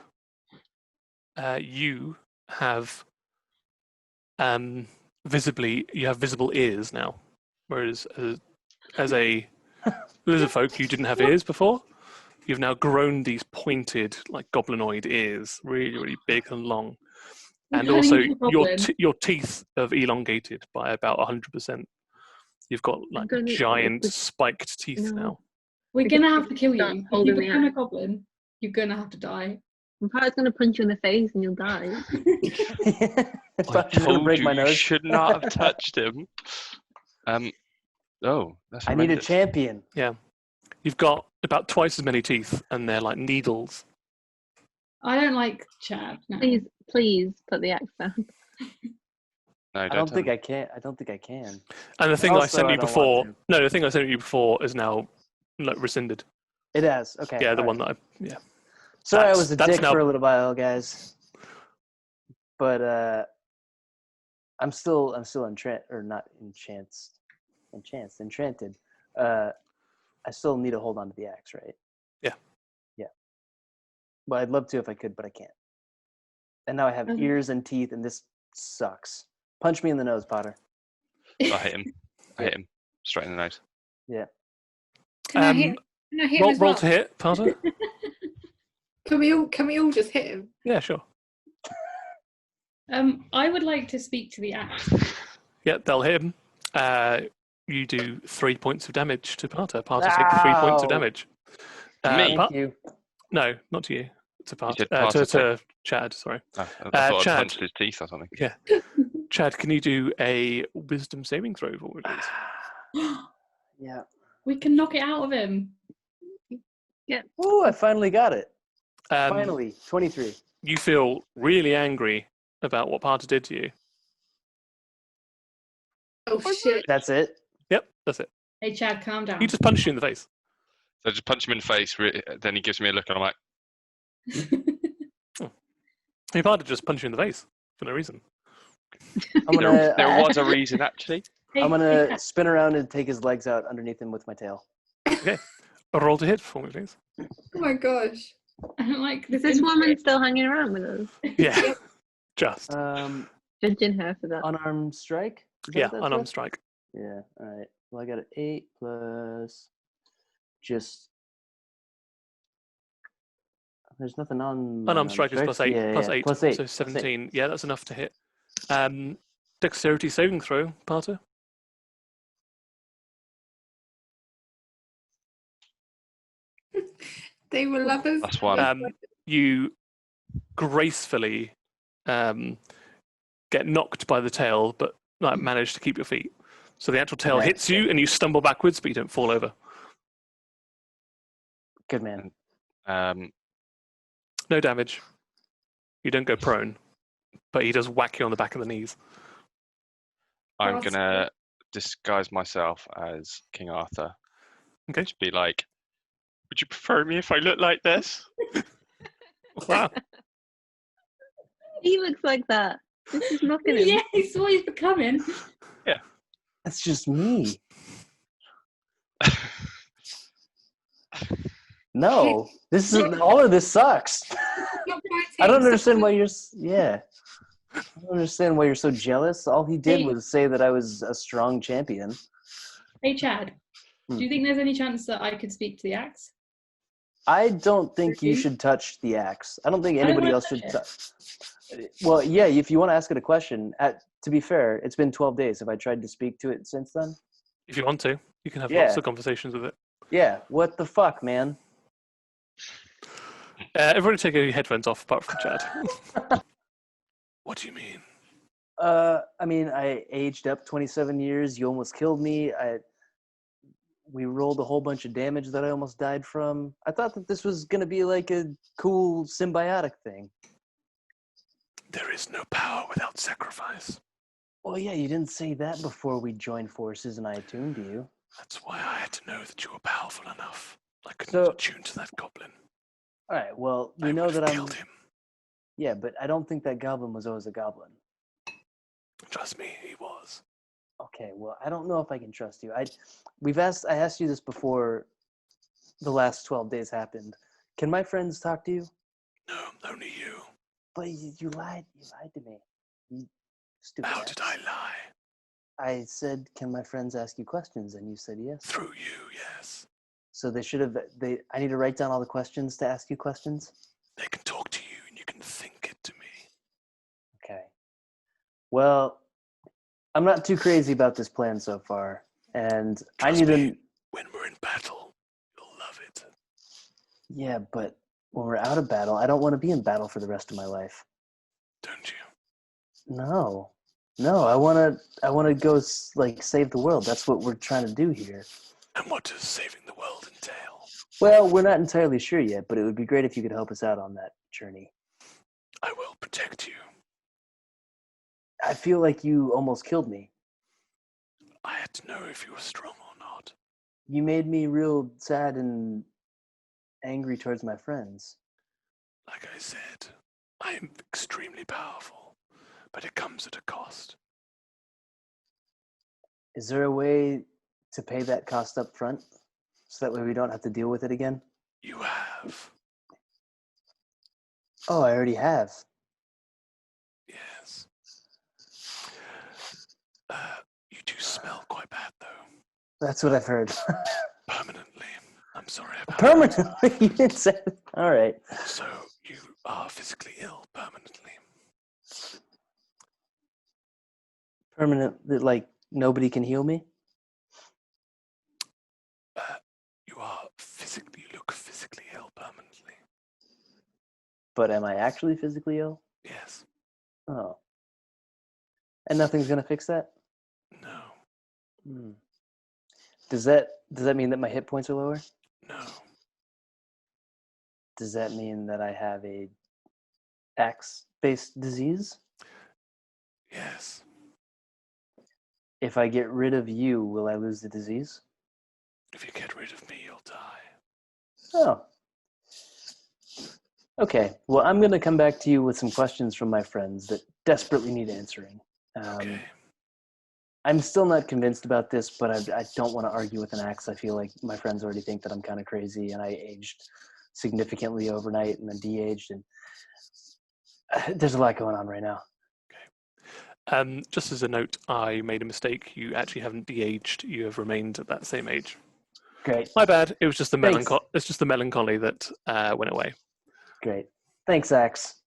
you have visible ears now, whereas as a lizard folk, you didn't have ears before. You've now grown these pointed, like goblinoid ears, really, really big and long, and Turning also into a goblin. your teeth have elongated by about 100%. You've got like gonna- giant spiked teeth No. now. We're Because gonna have to kill start you. If holding you the become a axe. goblin, you're gonna have to die. I'm probably going to punch you in the face and you'll die. If I I'm gonna told break you my you nose. should not have touched him. Oh, that's I need a horrendous. champion. You've got about twice as many teeth, and they're like needles. I don't like Chad. No. Please put the axe down. No, I don't think I can. I don't think I can. And the thing I Also, sent I you don't before, want no, the thing I sent you before is now like rescinded. It has. Okay. Yeah, the all one right. that Sorry, I that's- was a that's dick now- for a little while, guys. But I'm still enchanted. I still need to hold on to the axe, right? Yeah. Yeah. Well, I'd love to if I could, but I can't. And now I have Okay. ears and teeth, and this sucks. Punch me in the nose, Potter. I hit him. I hit him straight in the nose. Yeah. Can I hit him roll, as well? roll to hit, Potter. Can we all just hit him? Yeah, sure. I would like to speak to the axe. Yeah, they'll hit him. You do 3 points of damage to Potter. Potter take 3 points of Ow. damage. To me? Thank you. No, not to you. To Potter. said Potter To Chad. Sorry. Oh, I thought Chad. I punched his teeth or something. Chad, can you do a Wisdom saving throw for me, please? Yeah. We can knock it out of him. Ooh, I finally got it. Um, Finally, 23. You feel really angry about what Parter did to you. Oh shit. That's it. Yep, that's it. Hey, Chad, calm down. He just punched you in the face. So I just punch him in the face. Then he gives me a look, and I'm like, He Parter just punched you in the face for no reason. I'm gonna. there was a reason actually. Hey, I'm hey, gonna Chad. spin around and take his legs out underneath him with my tail. Roll to hit for me, please. Oh my gosh. I don't like Is this woman still hanging around with us? Yeah, just. Judging her for that. Unarmed strike. Is that Yeah, what that's unarmed with? strike. Yeah. All right. Well, I got an 8 plus. Just. There's nothing on. my Unarmed strike is plus 8. Yeah, Plus yeah, 8. Plus 8. So plus 8. 17. Yeah, that's enough to hit. Dexterity saving throw, Parter. They were lovers. That's one. You gracefully get knocked by the tail, but manage to keep your feet. So the actual tail Yeah. hits you, and you stumble backwards, but you don't fall over. Good man. No damage. You don't go prone, but he does whack you on the back of the knees. I'm Awesome. gonna disguise myself as King Arthur. Okay. To be like, would you prefer me if I look like this? Wow. He looks like that. This is mocking him. Yeah, he's what he's becoming. That's just me. No, this is all of this sucks. I don't understand why you're. Yeah, I don't understand why you're so jealous. All he did Hey. was say that I was a strong champion. Hey, Chad, Hmm. do you think there's any chance that I could speak to the axe? I don't think you Really? should touch the axe. I don't think I don't anybody wanna else should touch touch. Well, yeah, if you want to ask it a question. To be fair, it's been 12 days. Have I tried to speak to it since then? If you want to, you can have Yeah. lots of conversations with it. Yeah. What the fuck, man? Everybody take your headphones off, apart from Chad. What do you mean? I mean, I aged up 27 years. You almost killed me. We rolled a whole bunch of damage that I almost died from. I thought that this was going to be like a cool symbiotic thing. There is no power without sacrifice. Well, yeah, you didn't say that before we joined forces and I attuned to you. That's why I had to know that you were powerful enough. I couldn't So- attune to that goblin. All right, well, we I know would have that I'm... killed him. Yeah, but I don't think that goblin was always a goblin. Trust me, he was. Okay, well, I don't know if I can trust you. I asked you this before the last 12 days happened. Can my friends talk to you? No, only you. But you lied. You lied to me. You stupid How ass. did I lie? I said, can my friends ask you questions? And you said yes. Through you, yes. So they should have. I need to write down all the questions to ask you questions. They can talk to you and you can think it to me. Okay. Well, I'm not too crazy about this plan so far, and I Trust need me. to. When we're in battle, you'll love it. Yeah, but when we're out of battle, I don't want to be in battle for the rest of my life. Don't you? No, I want to go save the world. That's what we're trying to do here. And what does saving the world entail? Well, we're not entirely sure yet, but it would be great if you could help us out on that journey. I will protect you. I feel like you almost killed me. I had to know if you were strong or not. You made me real sad and angry towards my friends. Like I said, I am extremely powerful, but it comes at a cost. Is there a way to pay that cost up front so that way we don't have to deal with it again? You have. Oh, I already have. Yes. You do smell quite bad, though. That's what I've heard. Permanently. I'm sorry about Permanently? You didn't say it. All right. that. Also, you are physically ill permanently. Permanently, like nobody can heal me? You look physically ill permanently. But am I actually physically ill? Yes. Oh. And nothing's going to fix that? No. Hmm. Does that mean that my hit points are lower? No. does that mean that I have a axe-based disease? Yes. If I get rid of you, will I lose the disease? If you get rid of me, you'll die. Oh. Okay. Well, I'm going to come back to you with some questions from my friends that desperately need answering. Okay. I'm still not convinced about this, but I don't want to argue with an axe. I feel like my friends already think that I'm kind of crazy, and I aged significantly overnight and then de-aged, and there's a lot going on right now. Just as a note, I made a mistake. You actually haven't de-aged. You have remained at that same age. Great. My bad. It was just the Thanks. It's just the melancholy that went away. Great. Thanks, Axe.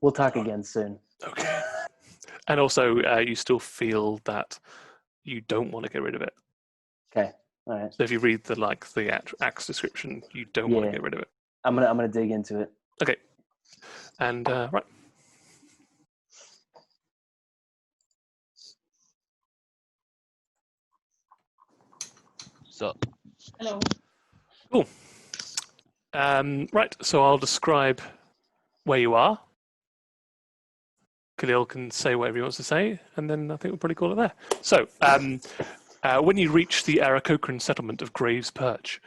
We'll talk again soon. Okay. And also, you still feel that you don't want to get rid of it. Okay. All right. So if you read the axe description, you don't want to get rid of it. I'm gonna dig into it. Okay. And right. Sup? Hello. Cool. Right. So I'll describe where you are. Khalil can say whatever he wants to say, and then I think we'll probably call it there. So, when you reach the Aarakocran settlement of Graves Perch,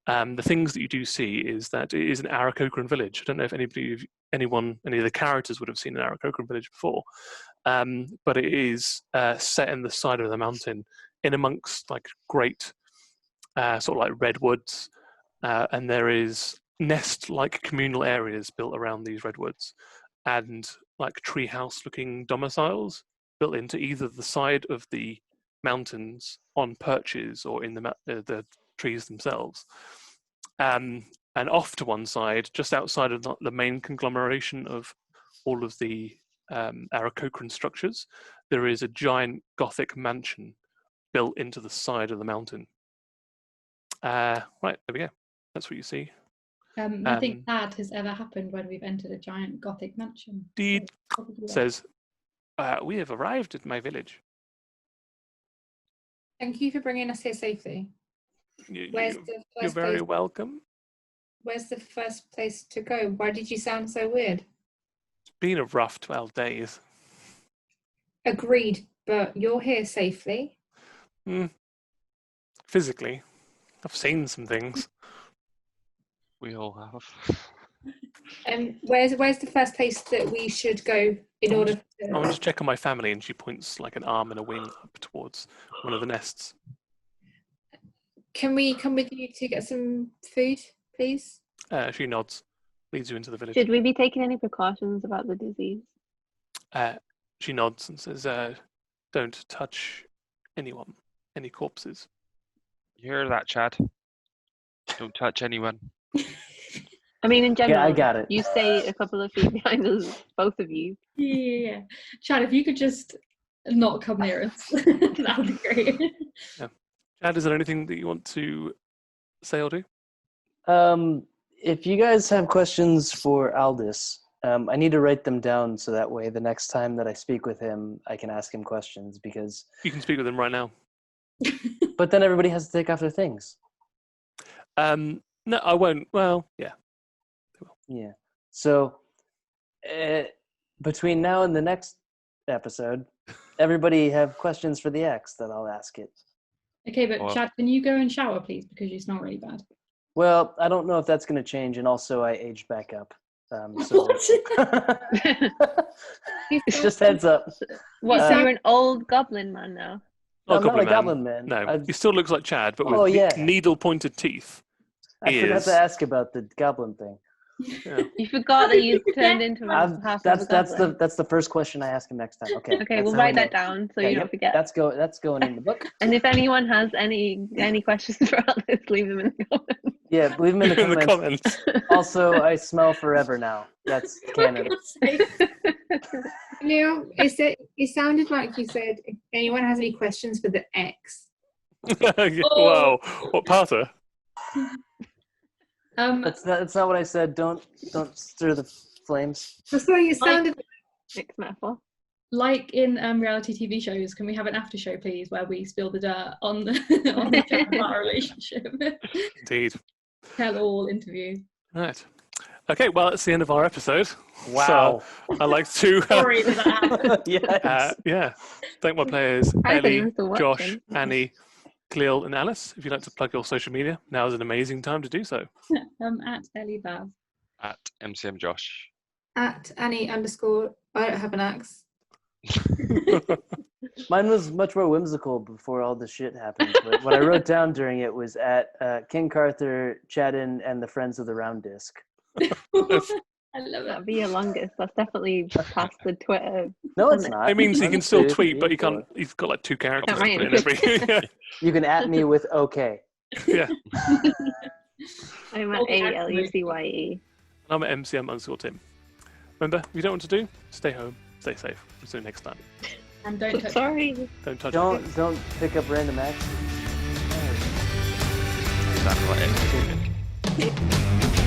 the things that you do see is that it is an Aarakocran village. I don't know if any of the characters would have seen an Aarakocran village before, but it is set in the side of the mountain, in amongst like great sort of like redwoods, and there is nest-like communal areas built around these redwoods, and like treehouse looking domiciles built into either the side of the mountains on perches or in the trees themselves. And off to one side, just outside of the main conglomeration of all of the Aarakocran structures, there is a giant Gothic mansion built into the side of the mountain. Right, there we go. That's what you see. Nothing bad has ever happened when we've entered a giant Gothic mansion. Deed So probably that. says, we have arrived at my village. Thank you for bringing us here safely. Where's the You're first very place? welcome. Where's the first place to go? Why did you sound so weird? It's been a rough 12 days. Agreed, but you're here safely. Physically, I've seen some things. We all have. And where's the first place that we should go in order I want to... to check on my family, and she points like an arm and a wing up towards one of the nests. Can we come with you to get some food, please? She nods, leads you into the village. Should we be taking any precautions about the disease? She nods and says, don't touch anyone, any corpses. You hear that, Chad? Don't touch anyone. I mean, in general, Yeah, I got it. you stay a couple of feet behind us, both of you. Yeah. Chad, if you could just not come near us, that would be great. Chad, is there anything that you want to say or do? If you guys have questions for Aldice, I need to write them down so that way the next time that I speak with him, I can ask him questions, because... You can speak with him right now. But then everybody has to take off their things. No, I won't. Well, yeah. Yeah. So, between now and the next episode, everybody have questions for the X that I'll ask it. Okay, but Well- Chad, can you go and shower, please? Because you smell really bad. Well, I don't know if that's going to change, and also I aged back up. So it's just heads up. What, so Uh, you're an old goblin man now? I'm not a man. goblin man. No, he still looks like Chad, but with Oh, yeah. needle-pointed teeth. I forgot is- to ask about the goblin thing. Yeah. You forgot that you turned into half of a goblin. That's the first question I ask him next time. Okay. Okay, that's we'll how write I that know. down so Yeah, you don't yep, forget. That's going in the book. And if anyone has any questions for Alice, leave them in the comments. Yeah, leave them in the In the comments. comments. Also, I smell forever now. That's canon. Leo, it sounded like you said, if anyone has any questions for the X. Wow. What, Parter? That's not what I said. Don't stir the flames. That's why it sounded Mixed metaphor. Like in reality TV shows, can we have an after show, please, where we spill the dirt on the on the Chad and Parter relationship? Indeed. Tell all interview. Right. Okay, well, that's the end of our episode. Wow. So I'd like to Sorry for that. Yes. thank my players, I thought you Ellie, were still Josh, watching. Annie, Cleo, and Alice. If you'd like to plug your social media, now is an amazing time to do so. At Ellie Bav. At MCM Josh. At Annie _ I don't have an axe. Mine was much more whimsical before all this shit happened. But what I wrote down during it was at King Carther, Chadden, and the Friends of the Round Disc. I love it. That'd be your longest. That's definitely past the Twitter. No, it's limit. not. It means you can Mine's still 2, tweet, but 3, you can't. 4. You've got like 2 characters Can't to write put in every. Yeah. You can at me with okay. Yeah. I'm at Okay, ALUCYE. I'm at MCM_Tim. Remember, if you don't want to do, stay home, stay safe. We'll see you next time. And don't touch Sorry. Don't touch it. Don't pick up random actions. Exactly like it.